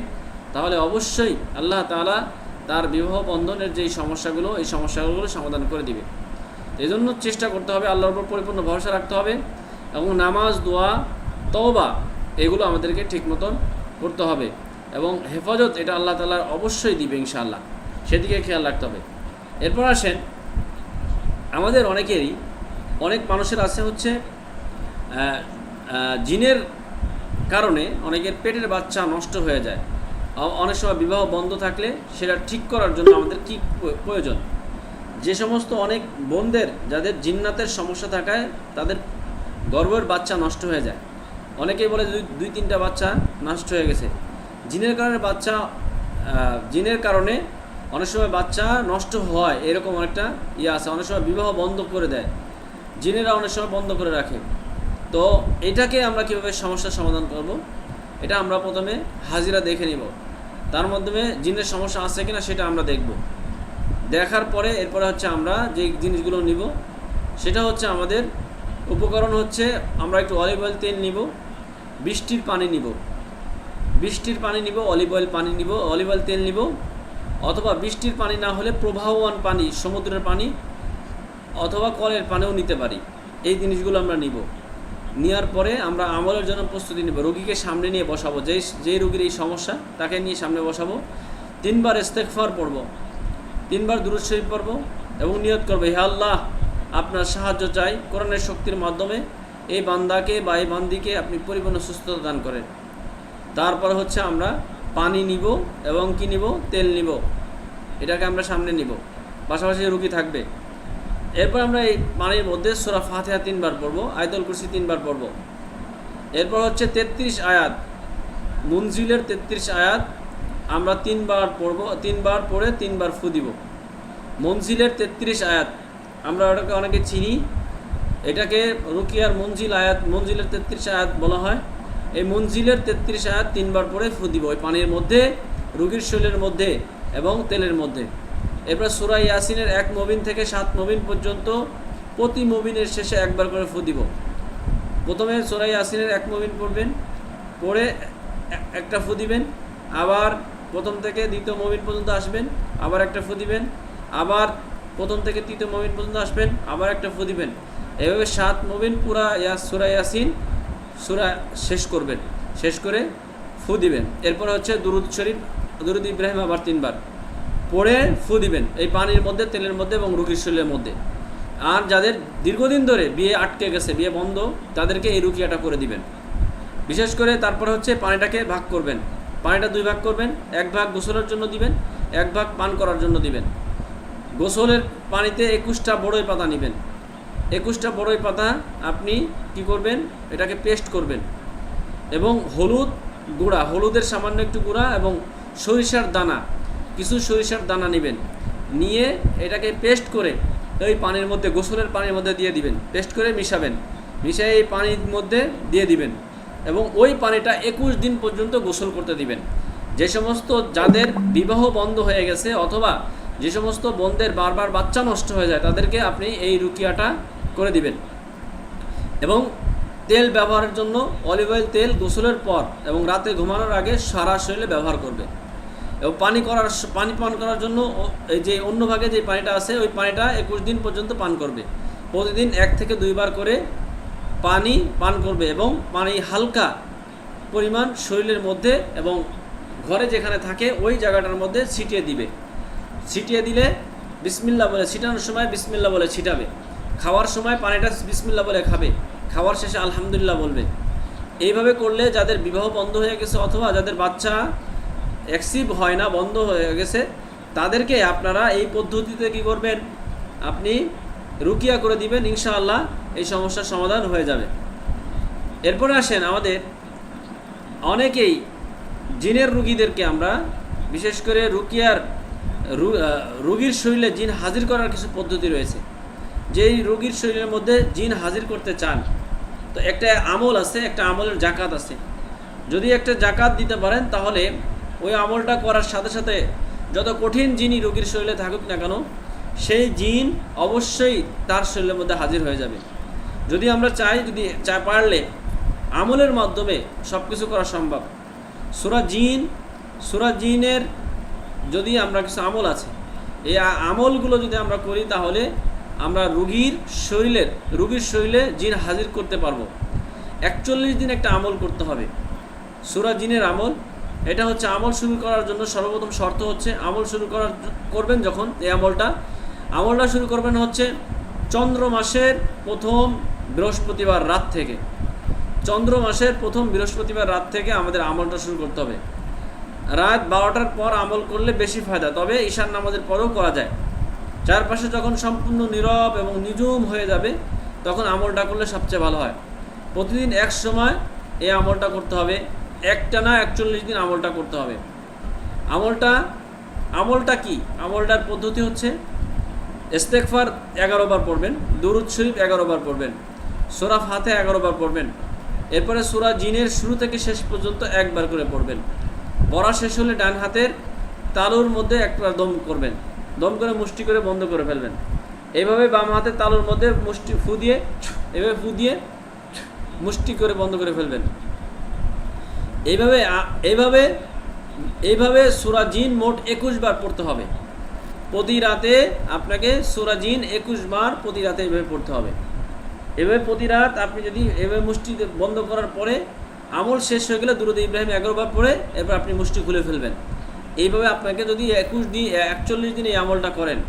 তাহলে অবশ্যই আল্লাহ তাআলা তার বিবাহ বন্ধনের যেই সমস্যাগুলো এই সমস্যাগুলো সমাধান করে দিবে। এই জন্য চেষ্টা করতে হবে, আল্লাহর উপর পরিপূর্ণ ভরসা রাখতে হবে এবং নামাজ, দোয়া, তওবা এগুলো আমাদেরকে ঠিক মতন করতে হবে এবং হেফাজত এটা আল্লাহ তাআলা অবশ্যই দিবে ইনশাআল্লাহ, সেদিকে খেয়াল রাখতে হবে। এরপর আসেন, আমাদের অনেক মানুষের আছে হচ্ছে জিনের কারণে অনেকের পেটের বাচ্চা নষ্ট হয়ে যায়। অনেক সময় বিবাহ বন্ধ থাকলে সেটা ঠিক করার জন্য আমাদের কী প্রয়োজন? যে সমস্ত অনেক বোনদের যাদের জিন্নাতের সমস্যা থাকায় তাদের গর্ভের বাচ্চা নষ্ট হয়ে যায়, অনেকেই বলে দুই তিনটা বাচ্চা নষ্ট হয়ে গেছে। জিনের কারণে অনেক সময় বাচ্চা নষ্ট হয়, এরকম অনেকটা আছে। অনেক সময় বিবাহ বন্ধ করে দেয়, জিনেরা অনেক সময় বন্ধ করে রাখে। তো এটাকে আমরা কীভাবে সমস্যার সমাধান করব? এটা আমরা প্রথমে হাজিরা দেখে নিব, তার মাধ্যমে জিনের সমস্যা আছে কিনা সেটা আমরা দেখব। দেখার পরে এরপরে হচ্ছে আমরা যে জিনিসগুলো নিব সেটা হচ্ছে আমাদের উপকরণ হচ্ছে আমরা একটু অলিভ অয়েল তেল নিব, বৃষ্টির পানি নিব, অলিভ অয়েল তেল নিব, অথবা বৃষ্টির পানি না হলে প্রবাহমান পানি, সমুদ্রের পানি অথবা কলের পানিও নিতে পারি। এই জিনিসগুলো আমরা নিব। নেওয়ার পরে আমরা আমলের জন্য প্রস্তুতি নেব। রোগীকে সামনে নিয়ে বসাবো, যেই রোগীর এই সমস্যা তাকে নিয়ে সামনে বসাবো। 3 বার ইস্তেগফার পড়ব, 3 বার দুরূদ শরীফ পড়ব এবং নিয়ত করব, হে আল্লাহ আপনার সাহায্য চাই, কোরআনের শক্তির মাধ্যমে এই বান্দাকে বা এই বান্দিকে আপনি পরিপূর্ণ সুস্থতা দান করেন। তারপর হচ্ছে আমরা পানি নিব এবং কি নিব? তেল নিব। এটাকে আমরা সামনে নিব, পাশাপাশি রুগী থাকবে। এরপর আমরা এই পানির মধ্যে সূরা ফাতিহা 3 বার পড়ব, আয়াতুল কুরসি 3 বার পড়ব। এরপর হচ্ছে 33 আয়াত, মুনজিলের 33 আয়াত আমরা 3 বার পড়ব, 3 বার পড়ে 3 বার ফু দিব। মুনজিলের 33 আয়াত আমরা ওটাকে অনেকে চিনি, এটাকে রুকিয়ার মুনজিলের 33 আয়াত বলা হয়। এই মুনজিলের 33 আয়াত 3 বার পরে ফু দিব ওই পানির মধ্যে, রোগীর শরীরের মধ্যে এবং তেলের মধ্যে। এরপর সূরা ইয়াসিনের 1 মুবিন থেকে 7 মুবিন পর্যন্ত প্রতি মুবিনের শেষে একবার করে ফু দিব। প্রথমে সূরা ইয়াসিনের 1 মুবিন পড়বেন, পড়ে একটা ফু দিবেন, আবার প্রথম থেকে দ্বিতীয় মুবিন পর্যন্ত আসবেন, আবার একটা ফু দিবেন, আবার প্রথম থেকে তৃতীয় মুবিন পর্যন্ত আসবেন, আবার একটা ফু দিবেন। এভাবে 7 মুবিন পুরা সূরা ইয়াসিন সূরা শেষ করবেন, শেষ করে ফু দিবেন। এরপর হচ্ছে দুরূদ ইব্রাহিম আবার 3 বার পড়ে ফু দিবেন এই পানির মধ্যে, তেলের মধ্যে এবং রুগীর শরীরের মধ্যে। আর যাদের দীর্ঘদিন ধরে বিয়ে আটকে গেছে, বিয়ে বন্ধ, তাদেরকে এই রুকিয়াটা করে দিবেন। বিশেষ করে তারপর হচ্ছে পানিটাকে ভাগ করবেন, পানিটা 2 ভাগ করবেন, 1 ভাগ গোসলের জন্য দিবেন, 1 ভাগ পান করার জন্য দিবেন। গোসলের পানিতে 21টা বড়ই পাতা নেবেন, 21টা বড়ই পাতা আপনি কি করবেন? এটাকে পেস্ট করবেন এবং হলুদের সামান্য একটু গুঁড়া এবং সরিষার দানা, কিছু সরিষার দানা নেবেন, নিয়ে এটাকে পেস্ট করে ওই পানির মধ্যে, গোসলের পানির মধ্যে দিয়ে দিবেন। পেস্ট করে মিশাবেন, মিশিয়ে এই পানির মধ্যে দিয়ে দিবেন এবং ওই পানিটা 21 দিন পর্যন্ত গোসল করতে দিবেন। যে সমস্ত যাদের বিবাহ বন্ধ হয়ে গেছে অথবা যে সমস্ত বোনদের বারবার বাচ্চা নষ্ট হয়ে যায় তাদেরকে আপনি এই রুকিয়াটা করে দিবেন। এবং তেল ব্যবহারের জন্য অলিভ অয়েল তেল গোসলের পর এবং রাতে ঘুমানোর আগে সারা শরীরে ব্যবহার করবে। এবং পানি পান করার জন্য এই যে অন্য ভাগে যে পানিটা আছে ওই পানিটা 21 দিন পর্যন্ত পান করবে। প্রতিদিন 1 থেকে 2 বার করে পানি পান করবে এবং পানি হালকা পরিমাণ শরীরের মধ্যে এবং ঘরে যেখানে থাকে ওই জায়গাটার মধ্যে ছিটিয়ে দিবে। ছিটিয়ে দিলে বিসমিল্লাহ বলে, ছিটানোর সময় বিসমিল্লাহ বলে ছিটাবে, খাওয়ার সময় পানিটা বিসমিল্লাহ বলে খাবে, খাওয়ার শেষে আলহামদুলিল্লাহ বলবে। এইভাবে করলে যাদের বিবাহ বন্ধ হয়ে গেছে অথবা যাদের বাচ্চা অ্যাক্সিভ হয় না, বন্ধ হয়ে গেছে, তাদেরকে আপনারা এই পদ্ধতিতে কী করবেন, আপনি রুকিয়া করে দিবেন, ইনশাআল্লাহ এই সমস্যার সমাধান হয়ে যাবে। এরপরে আসেন, আমাদের অনেকেই জিনের রুগীদেরকে আমরা বিশেষ করে রুকিয়ার রুগীর শরীরে জিন হাজির করার কিছু পদ্ধতি রয়েছে। যেই রোগীর শরীরের মধ্যে জিন হাজির করতে চান, তো একটা আমল আছে, একটা আমলের জাকাত আছে। যদি একটা জাকাত দিতে পারেন তাহলে ওই আমলটা করার সাথে সাথে যত কঠিন জিনই রোগীর শরীরে থাকুক না কেন, সেই জিন অবশ্যই তার শরীরের মধ্যে হাজির হয়ে যাবে। যদি আমরা চাই, পারলে আমলের মাধ্যমে সব কিছু করা সম্ভব। সূরা জিনের যদি আমরা কিছু আমল আছে, এই আমলগুলো যদি আমরা করি তাহলে আমরা রোগীর শরীরে জিন হাজির করতে পারবো। 41 দিন একটা আমল করতে হবে, সূরা জিনের আমল। এটা হচ্ছে আমল শুরু করার জন্য সর্বপ্রথম শর্ত হচ্ছে, আমল করবেন যখন এই আমলটা শুরু করবেন হচ্ছে চন্দ্র মাসের প্রথম বৃহস্পতিবার রাত থেকে। চন্দ্র মাসের প্রথম বৃহস্পতিবার রাত থেকে আমাদের আমলটা শুরু করতে হবে। রাত 12টার পর আমল করলে বেশি ফায়দা, তবে ঈশান নামাজের পরেও করা যায়। চারপাশে যখন সম্পূর্ণ নীরব এবং নিঝুম হয়ে যাবে তখন আমলটা করলে সবচেয়ে ভালো হয়। প্রতিদিন এক সময় এই আমলটা করতে হবে, একটানা 41 দিন আমলটা করতে হবে। আমলটা কি? আমলটার পদ্ধতি হচ্ছে ইস্তেগফার 11 বার পড়বেন, দুরূদ শরীফ 11 বার পড়বেন, সূরা ফাতিহা 11 বার পড়বেন। এরপরে সূরা জিনের শুরু থেকে শেষ পর্যন্ত একবার করে পড়বেন। পড়া শেষ হলে ডান হাতের তালুর মধ্যে একবার দম করবেন, দম করে মুষ্টি করে বন্ধ করে ফেলবেন। এইভাবে বাম হাতের তালুর মধ্যে ফু দিয়ে মুষ্টি করে বন্ধ করে ফেলবেন। এইভাবে সূরা জিন মোট 21 বার পড়তে হবে। প্রতি রাতে আপনাকে সূরা জিন 21 বার প্রতি রাতে এইভাবে পড়তে হবে। এভাবে প্রতি রাত আপনি যদি এভাবে মুষ্টি বন্ধ করার পরে আমল শেষ হয়ে গেলে দুরূদ ইব্রাহিম 11 বার পড়ে এরপর আপনি মুষ্টি খুলে ফেলবেন। এইভাবে আপনাকে যদি 41 দিন এই আমলটা করেন,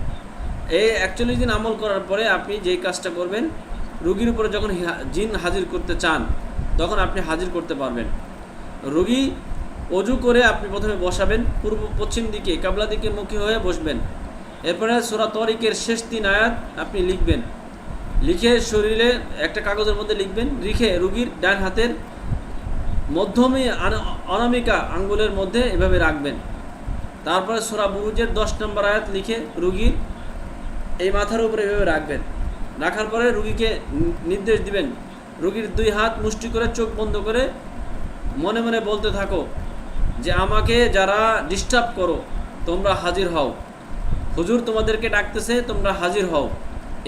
এই 41 দিন আমল করার পরে আপনি যেই কাজটা করবেন, রোগীর উপরে যখন জিন হাজির করতে চান তখন আপনি হাজির করতে পারবেন। রোগী অজু করে আপনি প্রথমে বসাবেন, পশ্চিম দিকে কাবলা দিকে মুখী হয়ে বসবেন। এরপরে সূরা তরিকের শেষ 3 আয়াত আপনি লিখবেন, লিখে শরীরে একটা কাগজের মধ্যে লিখবেন, লিখে রোগীর ডান হাতের মধ্যমে অনামিকা আঙ্গুলের মধ্যে এভাবে রাখবেন। তারপরে সূরা বুরুজের 10 নম্বর আয়াত লিখে রোগীর এই মাথার উপরে এভাবে রাখবেন। রাখার পরে রোগীকে নির্দেশ দিবেন, রোগীর 2 হাত মুষ্টি করে চোখ বন্ধ করে মনে মনে বলতে থাকো যে আমাকে যারা ডিস্টার্ব করো তোমরা হাজির হও, হুজুর তোমাদেরকে ডাকতেছে, তোমরা হাজির হও।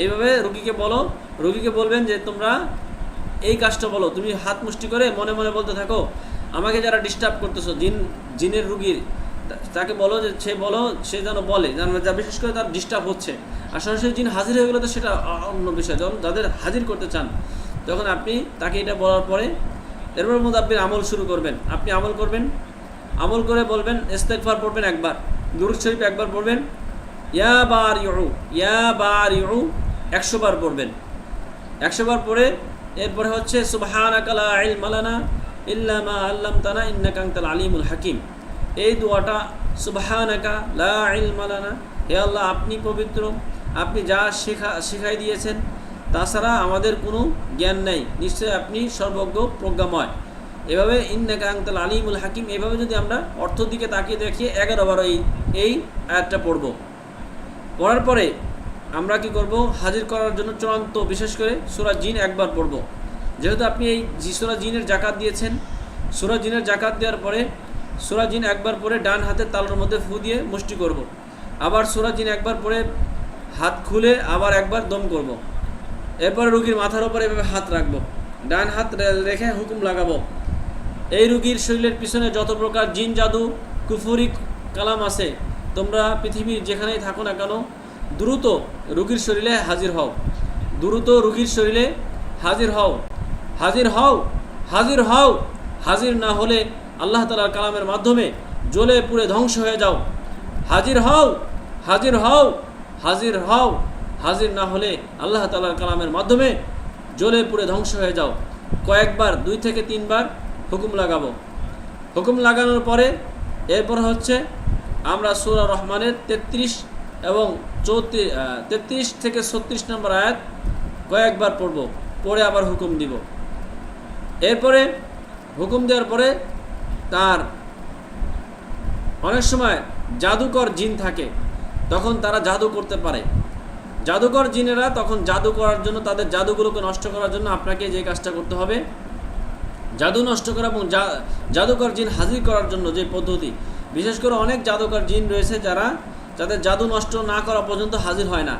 এইভাবে রোগীকে বলবেন যে তোমরা এই কাজটা বলো, তুমি হাত মুষ্টি করে মনে মনে বলতে থাকো আমাকে যারা ডিস্টার্ব করতেছো, জিনের রোগীর, তাকে বলো যে সে যেন বলে, যা বিশেষ করে তার ডিস্টার্ব হচ্ছে। আর সরাসরি জিন হাজির হয়ে গেলে তো সেটা অন্য বিষয়। যখন যাদের হাজির করতে চান তখন আপনি তাকে এটা বলার পরে এরপর মধ্যে আপনি আমল শুরু করবেন। আপনি আমল করবেন, আমল করে বলবেন ইস্তেগফার পড়বেন একবার, দুরূদ শরীফ একবার পড়বেন, ইয়া বারিউ 100 বার পড়বেন। 100 বার পড়ে এরপরে হচ্ছে সুবহানাকা লা ইলমা লানা ইল্লা মা আল্লামতানা ইন্নাকা আনতাল আলিমুল হাকিম। এই দোয়াটা, সুবহানাকা লা ইলমা লানা, হে আল্লাহ আপনি পবিত্র, আপনি যা শিখাই দিয়েছেন তাছাড়া আমাদের কোনো জ্ঞান নেই, নিশ্চয়ই আপনি সর্বজ্ঞ প্রজ্ঞাময়। এভাবে ইন্নাকা আনতাল আলিমুল হাকিম, এভাবে যদি আমরা অর্থ দিকে তাকিয়ে দেখিয়ে 11 বার এই আয়াতটা পড়ব। পড়ার পরে আমরা কি করব, হাজির করার জন্য চূড়ান্ত বিশেষ করে সূরা জিন একবার পড়ব। যেহেতু আপনি এই সূরা জিনের জাকাত দিয়েছেন, সূরা জিনের জাকাত দেওয়ার পরে সূরা জিন একবার পরে ডান হাতের তালুর মধ্যে ফু দিয়ে মুষ্টি করব। আবার সূরা জিন একবার পরে হাত খুলে আবার একবার দম করব। এরপরে রোগীর মাথার উপরে এভাবে হাত রাখবো, ডান হাত রেখে হুকুম লাগাবো। এই রোগীর শরীরের পিছনে যত প্রকার জিন জাদু কুফরি কালাম আছে, তোমরা পৃথিবীর যেখানেই থাকো না কেন দ্রুত রোগীর শরীরে হাজির হও, দ্রুত রোগীর শরীরে হাজির হও, হাজির হও, হাজির হও। হাজির না হলে আল্লাহ তাআলার কালামের মাধ্যমে জ্বলে পুড়ে ধ্বংস হয়ে যাও। হাজির হও, হাজির হও, হাজির হও। হাজির না হলে আল্লাহ তাআলার কালামের মাধ্যমে জ্বলে পুড়ে ধ্বংস হয়ে যাও। কয়েকবার 2 থেকে 3 বার হুকুম লাগাবো। হুকুম লাগানোর পরে এরপর হচ্ছে আমরা সূরা রহমানের 33 এবং 33 থেকে 36 নম্বর আয়াত কয়েকবার পড়ব, পড়ে আবার হুকুম দিব। এরপরে হুকুম দেওয়ার পরে তার অনেক সময় জাদুকর জিন থাকে, তখন তারা জাদু করতে পারে। জাদুকর জিনেরা তখন জাদু করার জন্য, তাদের জাদুগুলোকে নষ্ট করার জন্য আপনাকে যে কাজটা করতে হবে, জাদু নষ্ট করা এবং জাদুকর জিন হাজির করার জন্য যে পদ্ধতি, বিশেষ করে অনেক জাদুকর জিন রয়েছে যাদের জাদু নষ্ট না করা পর্যন্ত হাজির হয় না।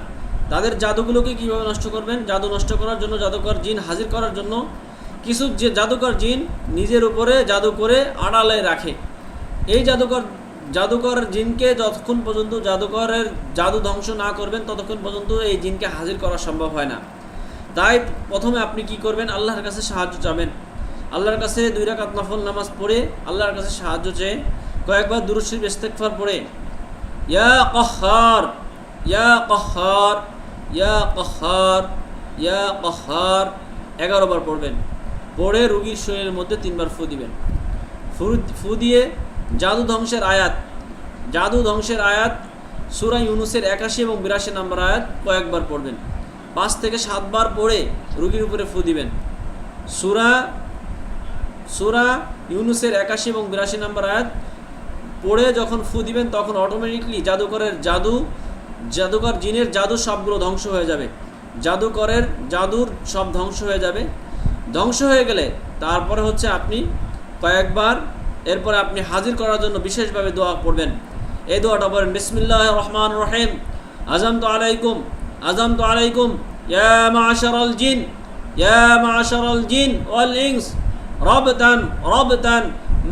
তাদের জাদুগুলোকে কীভাবে নষ্ট করবেন? জাদু নষ্ট করার জন্য, জাদুকর জিন হাজির করার জন্য কিছু যে জাদুকর জিন নিজের উপরে জাদু করে আড়ালে রাখে। এই জাদুকর জিনকে যতক্ষণ পর্যন্ত জাদুকরের জাদু ধ্বংস না করবেন ততক্ষণ পর্যন্ত এই জিনকে হাজির করা সম্ভব হয় না। তাই প্রথমে আপনি কি করবেন? আল্লাহর কাছে সাহায্য চাবেন। আল্লাহর কাছে 2 রাকাত নফল নামাজ পড়ে আল্লাহর কাছে সাহায্য চেয়ে কয়েকবার দুরূদ শরীফ ইস্তেগফার পড়ে ইয়া কাহ্হার ইয়া কাহ্হার ইয়া কাহ্হার ইয়া কাহ্হার 11 বার পড়বেন। পড়ে রোগীর শরীরের মধ্যে 3 বার ফু দিবেন। ফু দিয়ে জাদু ধ্বংসের আয়াত সূরা ইউনূসের 81 এবং 82 নম্বর আয়াত কয়েকবার পড়বেন। 5 থেকে 7 বার পড়ে রোগীর উপরে ফু দিবেন। সূরা ইউনূসের 81 এবং 82 নম্বর আয়াত পড়ে যখন ফু দিবেন তখন অটোমেটিকলি জাদুকর জিনের জাদু সবগুলো ধ্বংস হয়ে যাবে। জাদুর সব ধ্বংস হয়ে যাবে। ধ্বংস হয়ে গেলে তারপরে হচ্ছে আপনি কয়েকবার এরপরে আপনি হাজির করার জন্য বিশেষভাবে দোয়া পড়বেন। এই দোয়াটা পড়েন, বিসমিল্লাহির রহমানির রহিম, আযামতু আলাইকুম ইয়া মা'শারাল জিন ওয়াল ইনস রাবতান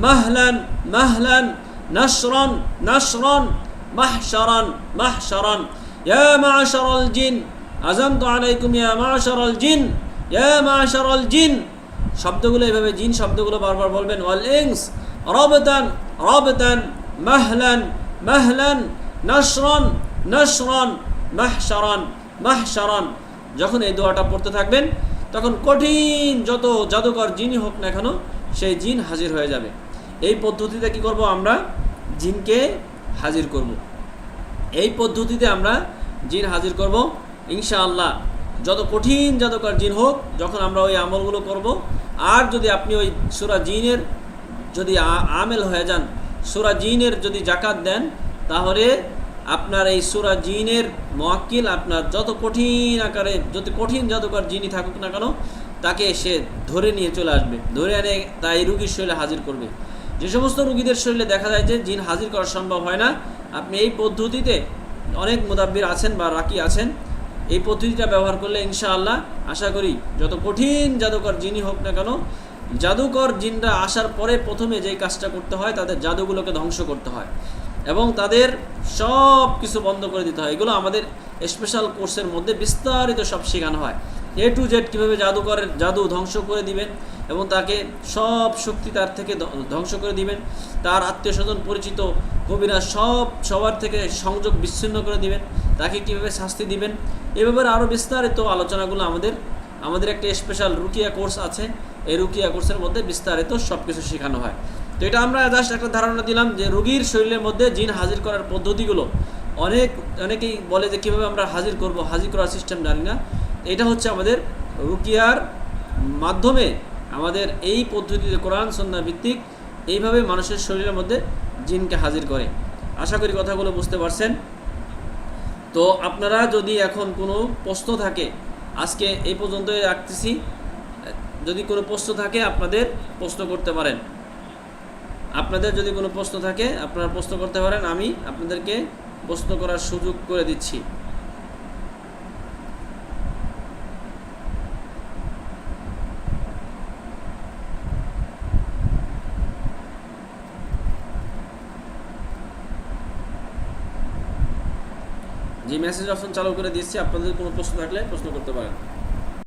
মাহলান নাশরান মাহশারান ইয়া মা'শারাল জিন, আযামতু আলাইকুম ইয়া মা'শারাল জিন। শব্দগুলো এভাবে, জিন শব্দগুলো বারবার বলবেন। ওয়াল ইনস রাবতান মাহলান নাশরান মাহশারান। যখন এই দোয়াটা পড়তে থাকবেন তখন কঠিন যত জাদুকর জিনই হোক না কেন সেই জিন হাজির হয়ে যাবে। এই পদ্ধতিতে কি করব? আমরা জিনকে হাজির করব। এই পদ্ধতিতে আমরা জিন হাজির করব ইনশাআল্লাহ। যত কঠিন জাদুকর জিন হোক, যখন আমরা ওই আমলগুলো করব। আর যদি আপনি ওই সূরা জিনের যদি আমেল হয়ে যান, সূরা জিনের যদি যাকাত দেন, তাহলে আপনার এই সূরা জিনের মুয়াক্কিল আপনার যত কঠিন জাদুকর জিনই থাকুক না কেন তাকে সে ধরে নিয়ে চলে আসবে, ধরে এনে তাই রুগীর শরীরে হাজির করবে। যে সমস্ত রুগীদের শরীরে দেখা যায় যে জিন হাজির করা সম্ভব হয় না, আপনি এই পদ্ধতিতে, অনেক মুদাব্বির আছেন বা রাকি আছেন, এই পদ্ধতিটা ব্যবহার করলে ইনশাআল্লাহ আশা করি যত কঠিন জাদুকর জিনই হোক না কেন, জাদুকর জিনরা আসার পরে প্রথমে যেই কাজটা করতে হয় তাদের জাদুগুলোকে ধ্বংস করতে হয় এবং তাদের সব কিছু বন্ধ করে দিতে হয়। এগুলো আমাদের স্পেশাল কোর্সের মধ্যে বিস্তারিত সব শেখানো হয়। A to Z কীভাবে জাদু ধ্বংস করে দিবেন এবং তাকে সব শক্তি তার থেকে ধ্বংস করে দিবেন, তার আত্মীয় স্বজন পরিচিত কবিরা সবার থেকে সংযোগ বিচ্ছিন্ন করে দিবেন, তাকে কীভাবে শাস্তি দিবেন, এ ব্যাপারে আরও বিস্তারিত আলোচনাগুলো আমাদের একটা স্পেশাল রুকিয়া কোর্স আছে। এই রুকিয়া কোর্সের মধ্যে বিস্তারিত সব কিছু শেখানো হয়। তো এটা আমরা জাস্ট একটা ধারণা দিলাম যে রোগীর শরীরের মধ্যে জিন হাজির করার পদ্ধতিগুলো। অনেকেই বলে যে কীভাবে আমরা হাজির করার সিস্টেম জানি না। এটা হচ্ছে আমাদের রুকিয়ার মাধ্যমে আমাদের এই পদ্ধতিতে কোরআন সুন্নাহ ভিত্তিক এইভাবে মানুষের শরীরের মধ্যে জিনকে হাজির করে। আশা করি কথাগুলো বুঝতে পারছেন। তো আপনারা যদি এখন কোনো প্রশ্ন থাকে, আজকে এই পর্যন্তই রাখতেছি। যদি কোনো প্রশ্ন থাকে আপনাদের প্রশ্ন করতে পারেন। আপনাদের যদি কোনো প্রশ্ন থাকে আপনারা প্রশ্ন করতে পারেন, আমি আপনাদেরকে প্রশ্ন করার সুযোগ করে দিচ্ছি। যে মেসেজ অপশন চালু করে দিচ্ছি, আপনাদের কোনো প্রশ্ন থাকলে প্রশ্ন করতে পারেন।